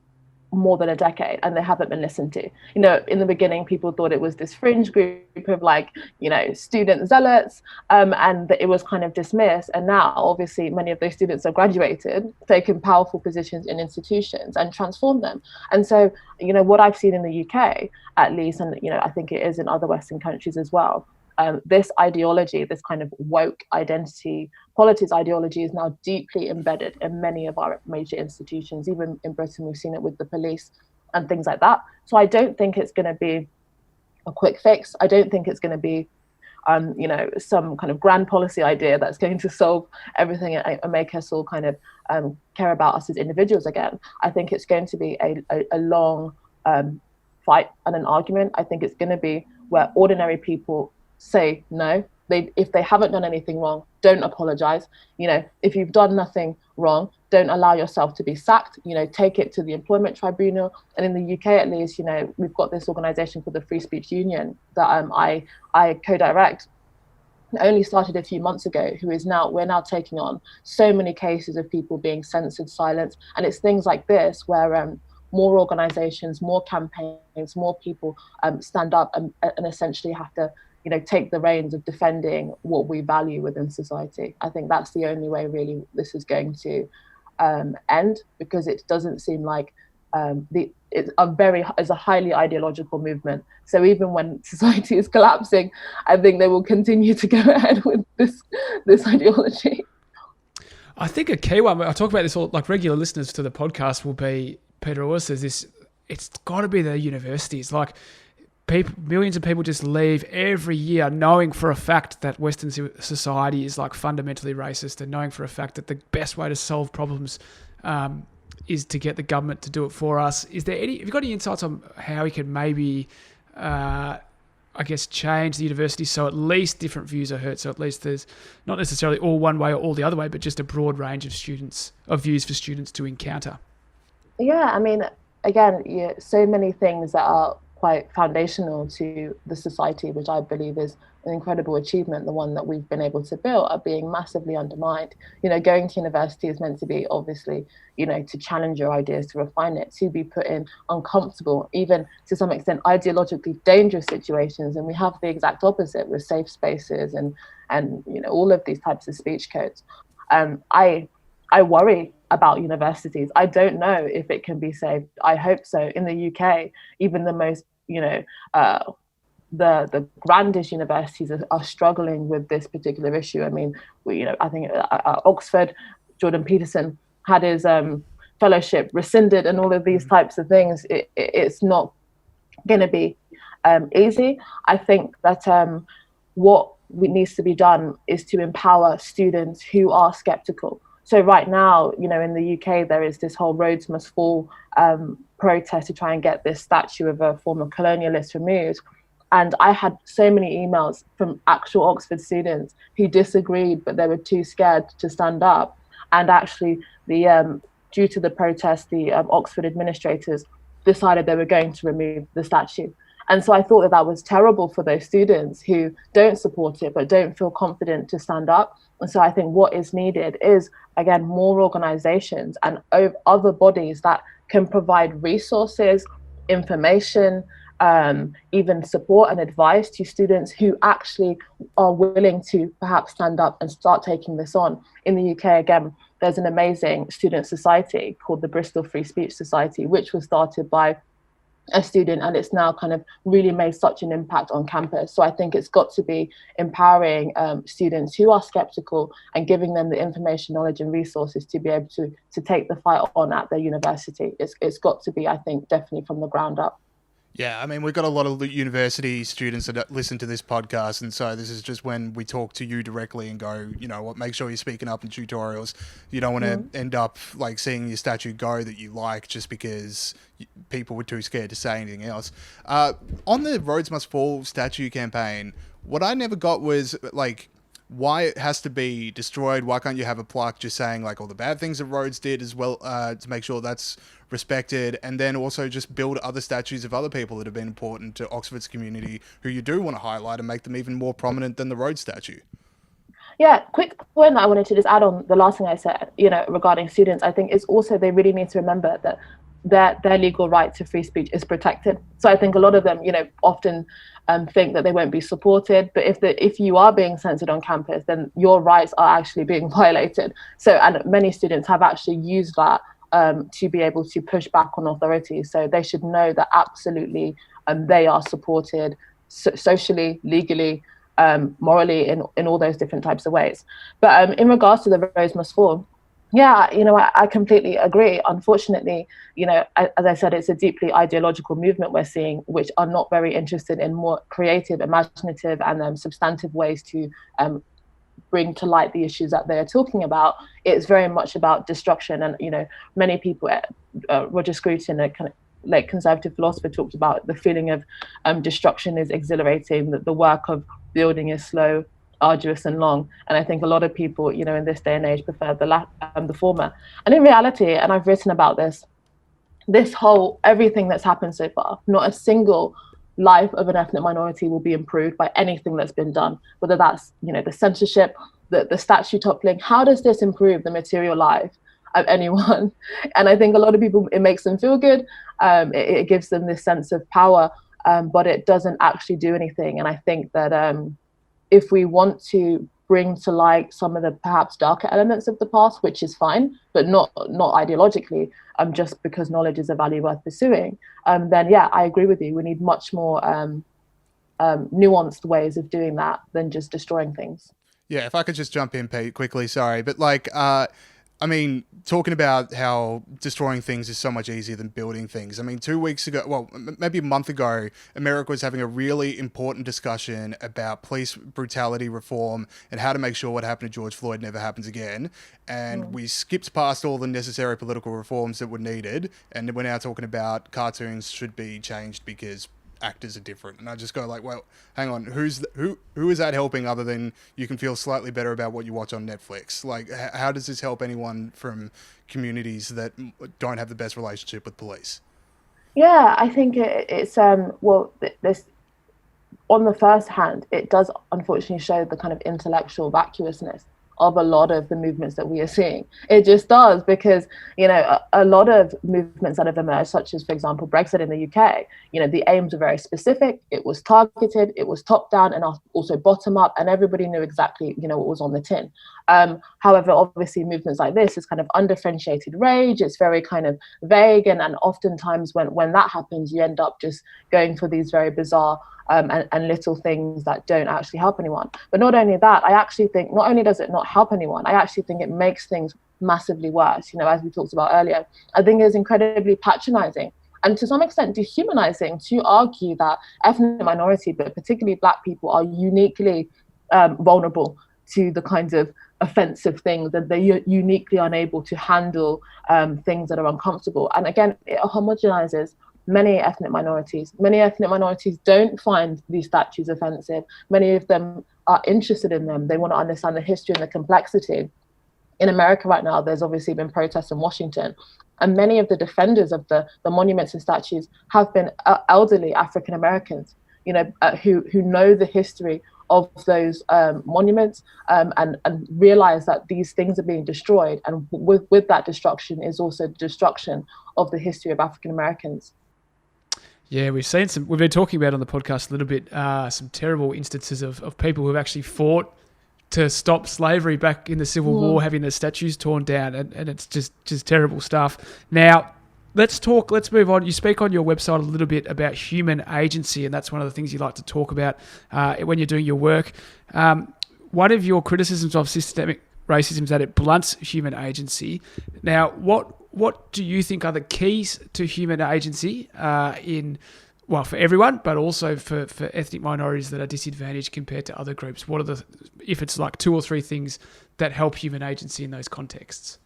more than a decade, and they haven't been listened to. You know, in the beginning, people thought it was this fringe group of like, you know, student zealots, and that it was kind of dismissed. And now, obviously, many of those students have graduated, taken powerful positions in institutions, and transformed them. And so, you know, what I've seen in the UK, at least, and you know, I think it is in other Western countries as well. This ideology, this kind of woke identity politics ideology, is now deeply embedded in many of our major institutions. Even in Britain, we've seen it with the police and things like that. So I don't think it's going to be a quick fix. I don't think it's going to be, you know, some kind of grand policy idea that's going to solve everything and make us all kind of care about us as individuals again. I think it's going to be a long fight and an argument. I think it's going to be where ordinary people say no. If they haven't done anything wrong, don't apologize. You know, if you've done nothing wrong, don't allow yourself to be sacked. You know, take it to the employment tribunal. And in the UK, at least, you know, we've got this organization called the Free Speech Union that I co-direct. It only started a few months ago, we're now taking on so many cases of people being censored, silenced. And it's things like this where more organizations, more campaigns, more people stand up and essentially have to, you know, take the reins of defending what we value within society. I think that's the only way really this is going to end, because it doesn't seem like it's a highly ideological movement. So even when society is collapsing, I think they will continue to go ahead with this ideology. I think a key one, I talk about this all, like regular listeners to the podcast will be, Peter always says this, it's got to be the universities. Like, millions of people just leave every year knowing for a fact that Western society is like fundamentally racist, and knowing for a fact that the best way to solve problems is to get the government to do it for us. Have you got any insights on how we could maybe I guess, change the university so at least different views are heard. So at least there's not necessarily all one way or all the other way, but just a broad range of views for students to encounter. Yeah, I mean, again, so many things that are quite foundational to the society, which I believe is an incredible achievement, the one that we've been able to build, are being massively undermined. Going to university is meant to be, obviously, to challenge your ideas, to refine it, to be put in uncomfortable, even to some extent ideologically dangerous situations. And we have the exact opposite with safe spaces and all of these types of speech codes. I worry about universities. I don't know if it can be saved. I hope so. In the UK, even the most, the grandest universities are struggling with this particular issue. I mean, I think Oxford, Jordan Peterson had his fellowship rescinded and all of these types of things. It's not going to be easy. I think that what needs to be done is to empower students who are skeptical. So right now, in the UK, there is this whole Rhodes Must Fall protest to try and get this statue of a former colonialist removed. And I had so many emails from actual Oxford students who disagreed, but they were too scared to stand up. And actually, due to the protest, the Oxford administrators decided they were going to remove the statue. And so I thought that was terrible for those students who don't support it, but don't feel confident to stand up. And so I think what is needed is, again, more organizations and other bodies that can provide resources, information, even support and advice to students who actually are willing to perhaps stand up and start taking this on. In the UK, again, there's an amazing student society called the Bristol Free Speech Society, which was started by a student, and it's now kind of really made such an impact on campus. So I think it's got to be empowering students who are skeptical and giving them the information, knowledge and resources to be able to take the fight on at their university. It's got to be, I think, definitely from the ground up. Yeah, I mean, we've got a lot of university students that listen to this podcast, and so this is just when we talk to you directly and go, what, make sure you're speaking up in tutorials. You don't want to end up like seeing your statue go that you like just because people were too scared to say anything else. On the Rhodes Must Fall statue campaign, what I never got was like, why it has to be destroyed. Why can't you have a plaque just saying like all the bad things that Rhodes did as well, to make sure that's respected, and then also just build other statues of other people that have been important to Oxford's community who you do want to highlight and make them even more prominent than the Rhodes statue. Yeah, quick point I wanted to just add on the last thing I said, regarding students. I think it's also they really need to remember that their legal right to free speech is protected. So I think a lot of them, often think that they won't be supported. But if you are being censored on campus, then your rights are actually being violated. So, and many students have actually used that to be able to push back on authorities. So they should know that absolutely they are supported socially, legally, morally, in all those different types of ways. But in regards to the Rhodes Must Fall, yeah, I completely agree. Unfortunately, as I said, it's a deeply ideological movement we're seeing, which are not very interested in more creative, imaginative, and substantive ways to bring to light the issues that they're talking about. It's very much about destruction. And, many people, Roger Scruton, a kind of late conservative philosopher, talked about the feeling of destruction is exhilarating, that the work of building is slow, arduous and long. And I think a lot of people, in this day and age prefer the former. And in reality, and I've written about this whole, everything that's happened so far, not a single life of an ethnic minority will be improved by anything that's been done, whether that's, the censorship, the statue toppling. How does this improve the material life of anyone? And I think a lot of people, it makes them feel good. It gives them this sense of power, but it doesn't actually do anything. And I think that if we want to bring to light some of the perhaps darker elements of the past, which is fine, but not ideologically, just because knowledge is a value worth pursuing, then yeah, I agree with you. We need much more nuanced ways of doing that than just destroying things. Yeah, if I could just jump in, Pete, quickly, sorry. But I mean, talking about how destroying things is so much easier than building things. I mean, 2 weeks ago, well, maybe a month ago, America was having a really important discussion about police brutality reform and how to make sure what happened to George Floyd never happens again. And we skipped past all the necessary political reforms that were needed. And we're now talking about cartoons should be changed because actors are different. And I just go like, well, hang on, who is that helping other than you can feel slightly better about what you watch on Netflix? Like, how does this help anyone from communities that don't have the best relationship with police? Yeah, I think it's this, on the first hand, it does unfortunately show the kind of intellectual vacuousness of a lot of the movements that we are seeing. It just does, because, you know, a lot of movements that have emerged, such as, for example, Brexit in the UK, you know, the aims were very specific, it was targeted, it was top down and also bottom up, and everybody knew exactly, you know, what was on the tin. However, obviously movements like this is kind of undifferentiated rage, it's very kind of vague, and oftentimes when that happens, you end up just going for these very bizarre and little things that don't actually help anyone. But not only that, I actually think not only does it not help anyone, I actually think it makes things massively worse. You know, as we talked about earlier, I think it's incredibly patronizing and to some extent dehumanizing to argue that ethnic minority, but particularly Black people, are uniquely vulnerable to the kinds of offensive things, that they're uniquely unable to handle things that are uncomfortable. And again, it homogenizes many ethnic minorities. Many ethnic minorities don't find these statues offensive. Many of them are interested in them. They want to understand the history and the complexity. In America right now, there's obviously been protests in Washington, and many of the defenders of the monuments and statues have been elderly African Americans, you know, who know the history of those monuments and realize that these things are being destroyed. And with that destruction is also the destruction of the history of African Americans. Yeah, we've been talking about on the podcast a little bit, some terrible instances of people who have actually fought to stop slavery back in the Civil War, having their statues torn down, and it's just terrible stuff. Now, let's move on. You speak on your website a little bit about human agency, and that's one of the things you like to talk about when you're doing your work. One of your criticisms of systemic racism is that it blunts human agency. Now, what do you think are the keys to human agency for everyone, but also for ethnic minorities that are disadvantaged compared to other groups? What are if it's like 2 or 3 things that help human agency in those contexts?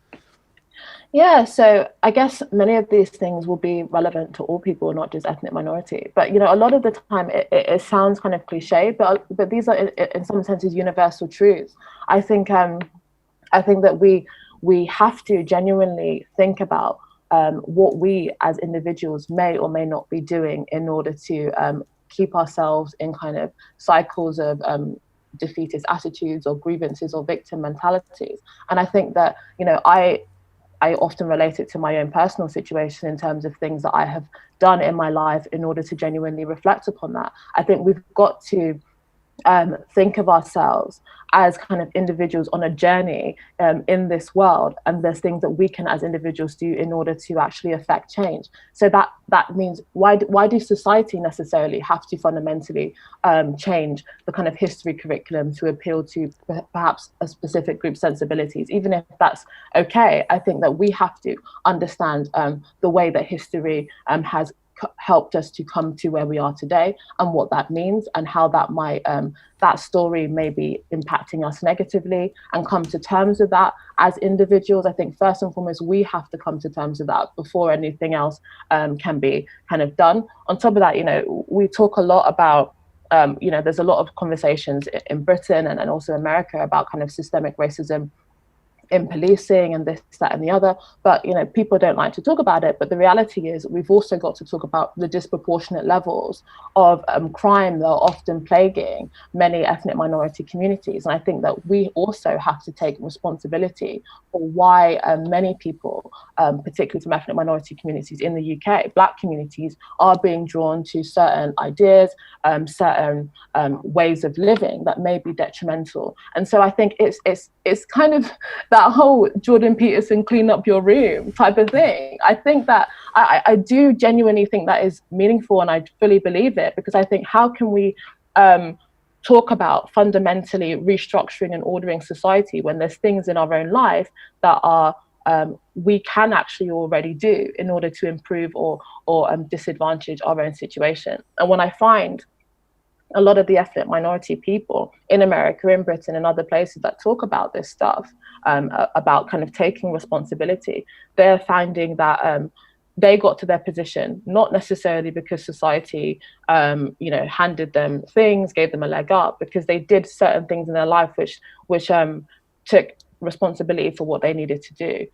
Yeah, so I guess many of these things will be relevant to all people, not just ethnic minority. But, you know, a lot of the time it sounds kind of cliche, but these are in some senses universal truths. I think that we have to genuinely think about what we as individuals may or may not be doing in order to keep ourselves in kind of cycles of defeatist attitudes or grievances or victim mentalities. And I think that, you know, I often relate it to my own personal situation in terms of things that I have done in my life in order to genuinely reflect upon that. I think we've got to think of ourselves as kind of individuals on a journey in this world, and there's things that we can as individuals do in order to actually affect change. So that means why do society necessarily have to fundamentally change the kind of history curriculum to appeal to perhaps a specific group's sensibilities? Even if that's okay, I think that we have to understand the way that history has helped us to come to where we are today, and what that means, and how that might that story may be impacting us negatively, and come to terms with that as individuals. I think first and foremost we have to come to terms with that before anything else can be kind of done. On top of that, you know, we talk a lot about you know, there's a lot of conversations in Britain and also America about kind of systemic racism in policing and this, that, and the other. But, you know, people don't like to talk about it. But the reality is we've also got to talk about the disproportionate levels of crime that are often plaguing many ethnic minority communities. And I think that we also have to take responsibility for why many people, particularly from ethnic minority communities in the UK, Black communities, are being drawn to certain ideas, certain ways of living that may be detrimental. And so I think it's kind of that whole Jordan Peterson clean up your room type of thing. I think that I do genuinely think that is meaningful, and I fully believe it, because I think how can we talk about fundamentally restructuring and ordering society when there's things in our own life that are we can actually already do in order to improve or disadvantage our own situation. And when I find a lot of the ethnic minority people in America, in Britain, and other places that talk about this stuff, about kind of taking responsibility, they're finding that they got to their position, not necessarily because society, handed them things, gave them a leg up, because they did certain things in their life which took responsibility for what they needed to do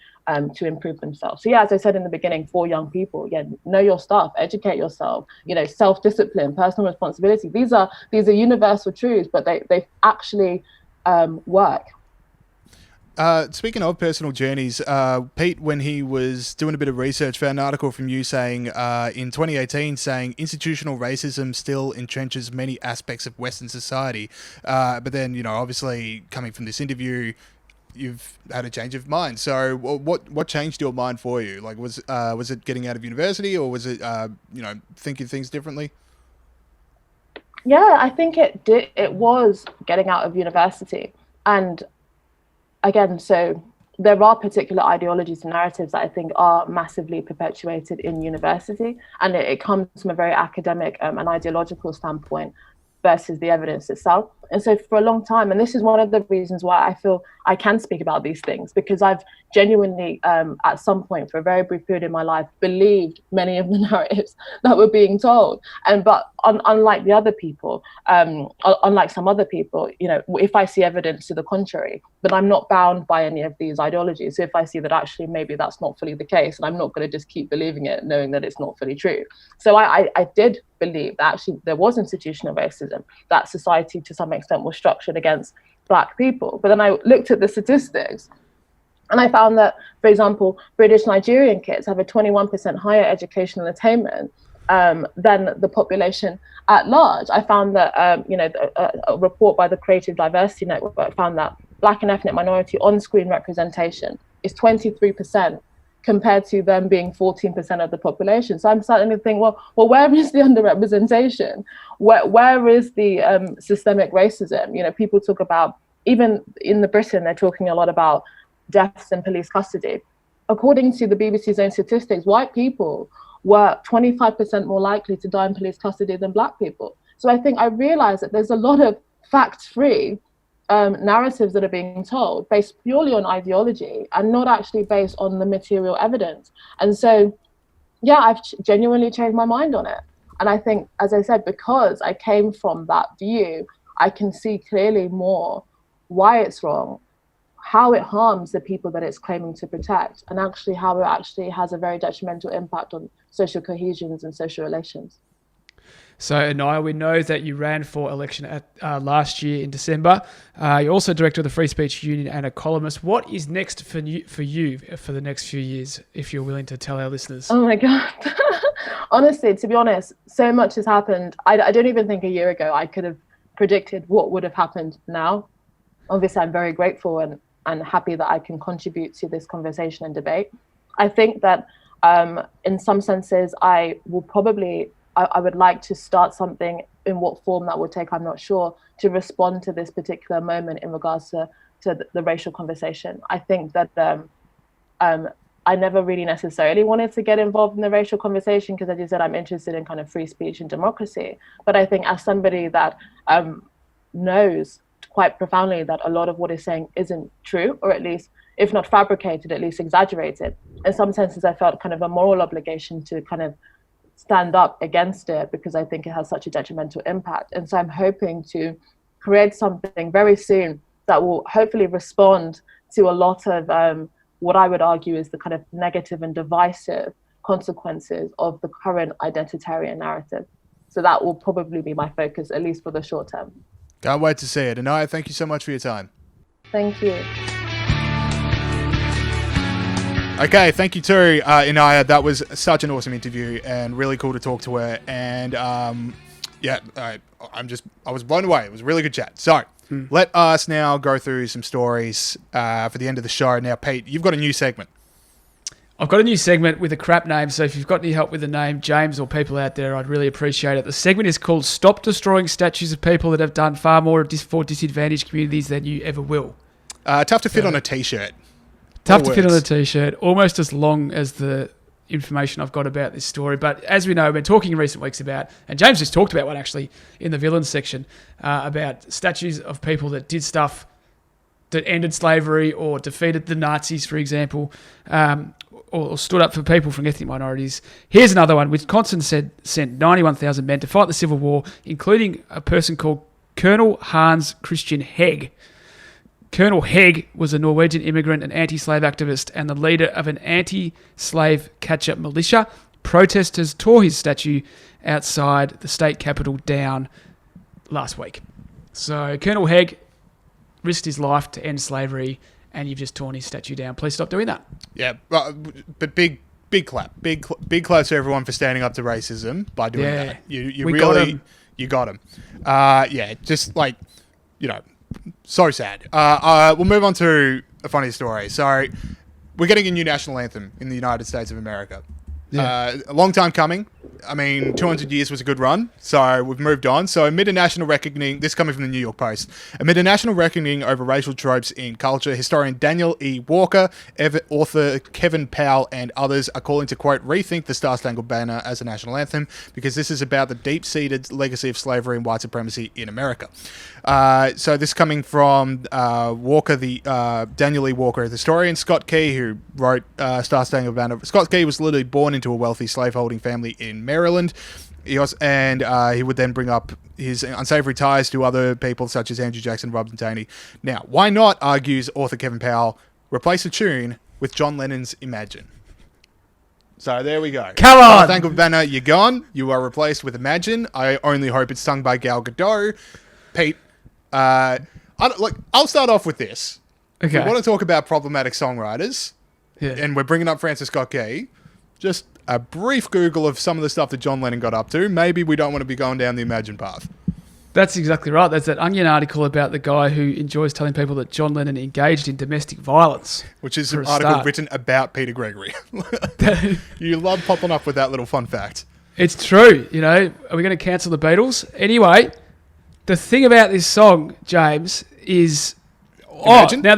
to improve themselves. So yeah, as I said in the beginning, for young people, know your stuff, educate yourself, self-discipline, personal responsibility. These are universal truths, but they actually work. Speaking of personal journeys, Pete, when he was doing a bit of research, found an article from you saying in 2018 saying institutional racism still entrenches many aspects of Western society. But then, obviously coming from this interview, you've had a change of mind. So what changed your mind for you? Like, was it getting out of university, or was it, thinking things differently? Yeah, I think it was getting out of university. And again, so there are particular ideologies and narratives that I think are massively perpetuated in university, and it comes from a very academic and ideological standpoint versus the evidence itself. And so for a long time, and this is one of the reasons why I feel I can speak about these things, because I've genuinely, at some point for a very brief period in my life, believed many of the narratives that were being told. But unlike the other people, unlike some other people, if I see evidence to the contrary, then I'm not bound by any of these ideologies. So if I see that actually maybe that's not fully the case, and I'm not going to just keep believing it, knowing that it's not fully true. So I did believe that actually there was institutional racism, that society to some extent was structured against Black people. But then I looked at the statistics, and I found that, for example, British Nigerian kids have a 21% higher educational attainment than the population at large. I found that, a report by the Creative Diversity Network found that Black and ethnic minority on-screen representation is 23%, compared to them being 14% of the population. So I'm starting to think, well, where is the underrepresentation? Where is the systemic racism? People talk about, even in Britain, they're talking a lot about deaths in police custody. According to the BBC's own statistics, white people were 25% more likely to die in police custody than Black people. So I realized that there's a lot of fact-free narratives that are being told based purely on ideology and not actually based on the material evidence. And so, yeah, I've genuinely changed my mind on it. And I think, as I said, because I came from that view, I can see clearly more why it's wrong, how it harms the people that it's claiming to protect, and actually how it actually has a very detrimental impact on social cohesions and social relations. So, Inaya, we know that you ran for election at last year in December. You're also director of the Free Speech Union and a columnist. What is next for you for the next few years, if you're willing to tell our listeners? Oh my God. Honestly, to be honest, so much has happened. I don't even think a year ago I could have predicted what would have happened now. Obviously, I'm very grateful and happy that I can contribute to this conversation and debate. I think that in some senses, I would like to start something. In what form that would take, I'm not sure, to respond to this particular moment in regards to the racial conversation. I think that I never really necessarily wanted to get involved in the racial conversation because, as you said, I'm interested in kind of free speech and democracy. But I think as somebody that knows quite profoundly that a lot of what is saying isn't true, or at least, if not fabricated, at least exaggerated, in some senses I felt kind of a moral obligation to kind of stand up against it because I think it has such a detrimental impact. And so I'm hoping to create something very soon that will hopefully respond to a lot of what I would argue is the kind of negative and divisive consequences of the current identitarian narrative. So that will probably be my focus, at least for the short term. Can't wait to see it. Inaya, thank you so much for your time. Thank you. Okay, thank you too, Inaya. That was such an awesome interview and really cool to talk to her. And I was blown away. It was a really good chat. So let us now go through some stories for the end of the show. Now, Pete, you've got a new segment. I've got a new segment with a crap name, so if you've got any help with the name, James, or people out there, I'd really appreciate it. The segment is called Stop Destroying Statues of People That Have Done Far More for Disadvantaged Communities Than You Ever Will. Tough to fit on a t-shirt. Tough to fit on a t-shirt, almost as long as the information I've got about this story. But as we know, we've been talking in recent weeks about, and James just talked about one actually in the villains section, about statues of people that did stuff that ended slavery or defeated the Nazis, for example, or stood up for people from ethnic minorities. Here's another one. Wisconsin sent 91,000 men to fight the Civil War, including a person called Colonel Hans Christian Hegg. Colonel Hegg was a Norwegian immigrant and anti-slave activist and the leader of an anti-slave catcher militia. Protesters tore his statue outside the state capitol down last week. So Colonel Hegg risked his life to end slavery, and you've just torn his statue down. Please stop doing that. Yeah, but big clap. Big clap to everyone for standing up to racism by doing that. You really got him. Yeah, just like, so sad. We'll move on to a funny story. So we're getting a new national anthem in the United States of America. Yeah. A long time coming. I mean, 200 years was a good run, so we've moved on. So amid a national reckoning, this coming from the New York Post, amid a national reckoning over racial tropes in culture, historian Daniel E. Walker, author Kevin Powell, and others are calling to, quote, rethink the Star-Spangled Banner as a national anthem, because this is about the deep-seated legacy of slavery and white supremacy in America. So this coming from Walker, Daniel E. Walker, the historian Scott Key, who wrote Star-Spangled Banner. Scott Key was literally born into a wealthy slaveholding family in Maryland. He would then bring up his unsavory ties to other people such as Andrew Jackson, Robert Taney. Now, why not, argues author Kevin Powell, replace the tune with John Lennon's Imagine? So there we go. Come on! Star-Spangled Banner, you're gone. You are replaced with Imagine. I only hope it's sung by Gal Gadot. Pete, I'll start off with this. Okay. We want to talk about problematic songwriters, and we're bringing up Francis Scott Key. Just a brief Google of some of the stuff that John Lennon got up to. Maybe we don't want to be going down the Imagine path. That's exactly right. There's that Onion article about the guy who enjoys telling people that John Lennon engaged in domestic violence. Which is an article written about Peter Gregory. You love popping up with that little fun fact. It's true. Are we going to cancel the Beatles? Anyway, the thing about this song, James, is... Imagine? Now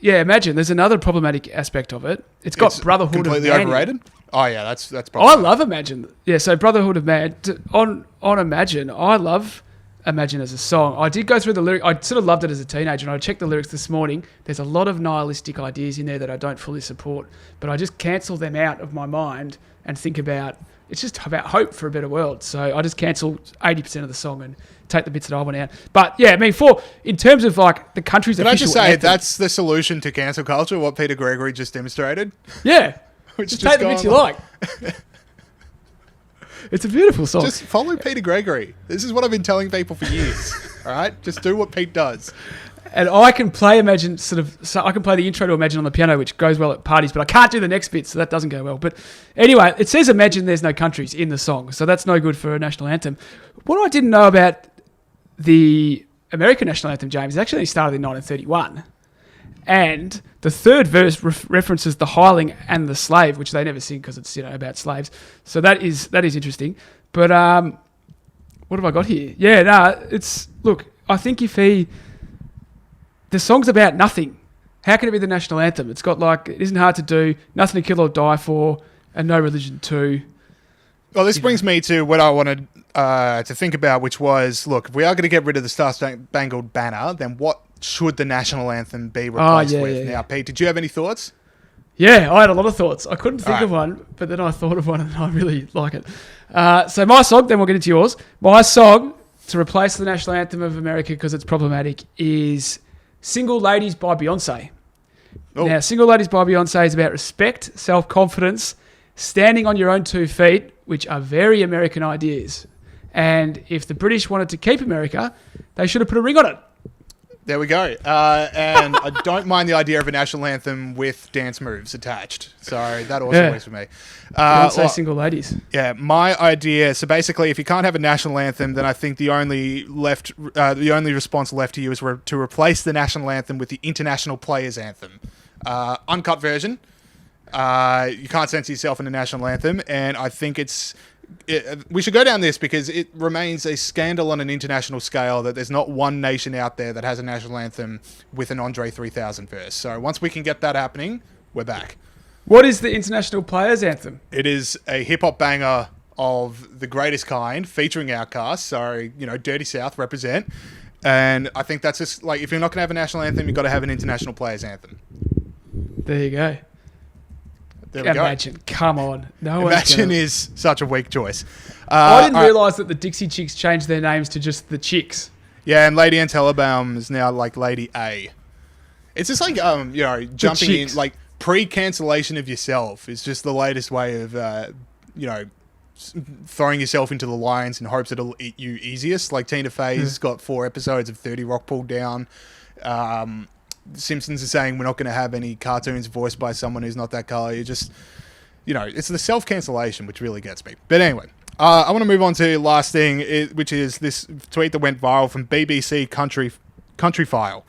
Imagine. There's another problematic aspect of it. It's got Brotherhood of Man. Completely overrated? Oh, yeah, that's probably... I love Imagine. Yeah, so Brotherhood of Man. On Imagine, I love Imagine as a song. I did go through the lyrics. I sort of loved it as a teenager, and I checked the lyrics this morning. There's a lot of nihilistic ideas in there that I don't fully support, but I just cancel them out of my mind and think about... It's just about hope for a better world. So I just cancel 80% of the song and take the bits that I want out. But yeah, I mean, in terms of like the country's official anthem... Can I just say, anthem, that's the solution to cancel culture, what Peter Gregory just demonstrated? Yeah. Just take the bits you like. It's a beautiful song. Just follow Peter Gregory. This is what I've been telling people for years. All right? Just do what Pete does. And I can play Imagine so I can play the intro to Imagine on the piano, which goes well at parties, but I can't do the next bit, so that doesn't go well. But anyway, it says Imagine There's No Countries in the song, so that's no good for a national anthem. What I didn't know about the American national anthem, James, it actually started in 1931. And the third verse references the hireling and the slave, which they never sing because it's about slaves. So that is interesting. But what have I got here? Yeah, look, I think the song's about nothing. How can it be the national anthem? It's got it isn't hard to do, nothing to kill or die for, and no religion too. Well, this brings me to what I wanted to think about, which was, look, if we are going to get rid of the Star-Spangled Banner, then what should the national anthem be replaced with? Now, Pete, did you have any thoughts? Yeah, I had a lot of thoughts. I couldn't think of one, but then I thought of one and I really like it. So my song, then we'll get into yours. My song to replace the national anthem of America because it's problematic is Single Ladies by Beyonce. Oh. Now, Single Ladies by Beyonce is about respect, self-confidence, standing on your own 2 feet, which are very American ideas. And if the British wanted to keep America, they should have put a ring on it. There we go. And I don't mind the idea of a national anthem with dance moves attached. So that also works for me. Beyonce Single Ladies. Yeah, my idea. So basically, if you can't have a national anthem, then I think the only response left to you is to replace the national anthem with the International Players Anthem, uncut version. You can't censor yourself in a national anthem, and I think we should go down this because it remains a scandal on an international scale that there's not one nation out there that has a national anthem with an Andre 3000 verse. So once we can get that happening, we're back. What is the International Players Anthem? It is a hip-hop banger of the greatest kind, featuring Outkast. So, Dirty South represent. And I think that's just like, if you're not going to have a national anthem, you've got to have an international players anthem. There you go. There we Imagine. go. Come on. Imagine is such a weak choice. I didn't realise that the Dixie Chicks changed their names to just the Chicks. Yeah, and Lady Antebellum is now like Lady A. It's just like, jumping in, like pre-cancellation of yourself is just the latest way of, throwing yourself into the lions in hopes it'll eat you easiest. Like Tina Fey's got 4 episodes of 30 Rock pulled down. Simpsons are saying we're not going to have any cartoons voiced by someone who's not that color. You just, it's the self-cancellation which really gets me. But anyway, I want to move on to the last thing, which is this tweet that went viral from BBC Country File,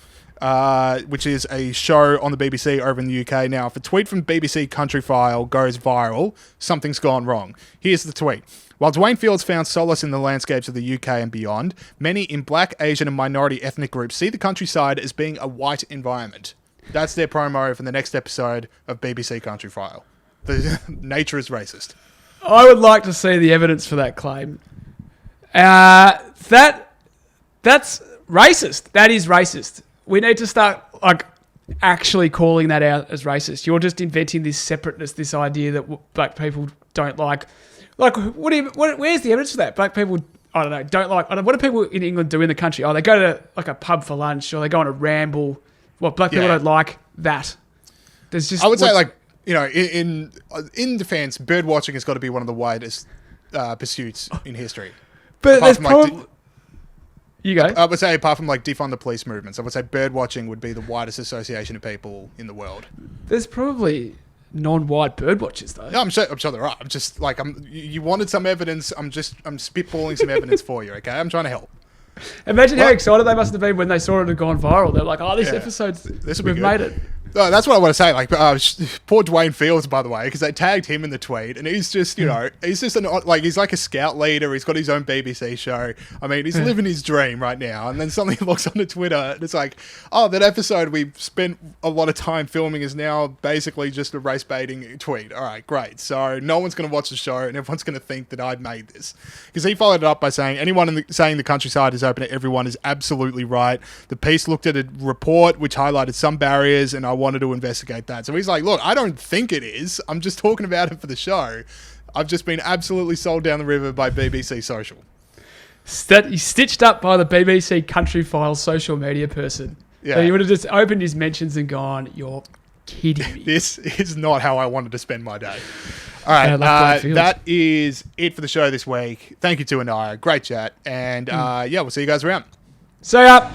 which is a show on the BBC over in the UK. Now, if a tweet from BBC Country File goes viral, something's gone wrong. Here's the tweet. While Dwayne Fields found solace in the landscapes of the UK and beyond, many in black, Asian and minority ethnic groups see the countryside as being a white environment. That's their promo for the next episode of BBC Country File. The nature is racist. I would like to see the evidence for that claim. That's racist. That is racist. We need to start actually calling that out as racist. You're just inventing this separateness, this idea that black people don't like. Where's the evidence for that? Black people, I don't know, what do people in England do in the country? Oh, they go to a pub for lunch, or they go on a ramble. Black people don't like that. There's just. I would say, in defense, bird watching has got to be one of the widest pursuits in history. But there's probably. You go. I would say, apart from defund the police movements, I would say bird watching would be the widest association of people in the world. There's probably non-white bird watchers though. No, I'm sure there are. I'm just you wanted some evidence. I'm spitballing some evidence for you. Okay, I'm trying to help. Imagine how excited they must have been when they saw it had gone viral. They're like, "Oh, this we've made it." No, that's what I want to say. Poor Dwayne Fields, by the way, because they tagged him in the tweet, and he's just, he's just he's like a scout leader. He's got his own BBC show. I mean, he's living his dream right now. And then suddenly he looks onto Twitter, and it's like, oh, that episode we spent a lot of time filming is now basically just a race baiting tweet. All right, great. So no one's going to watch the show, and everyone's going to think that I'd made this, because he followed it up by saying anyone saying the countryside is open to everyone is absolutely right. The piece looked at a report which highlighted some barriers, and I wanted to investigate that. So he's like, look, I don't think it is. I'm just talking about it for the show. I've just been absolutely sold down the river by BBC Social. He's stitched up by the BBC Country File social media person. Yeah. So he would have just opened his mentions and gone, you're kidding me. This is not how I wanted to spend my day. All right, that is it for the show this week. Thank you to Inaya. Great chat. And we'll see you guys around. See ya.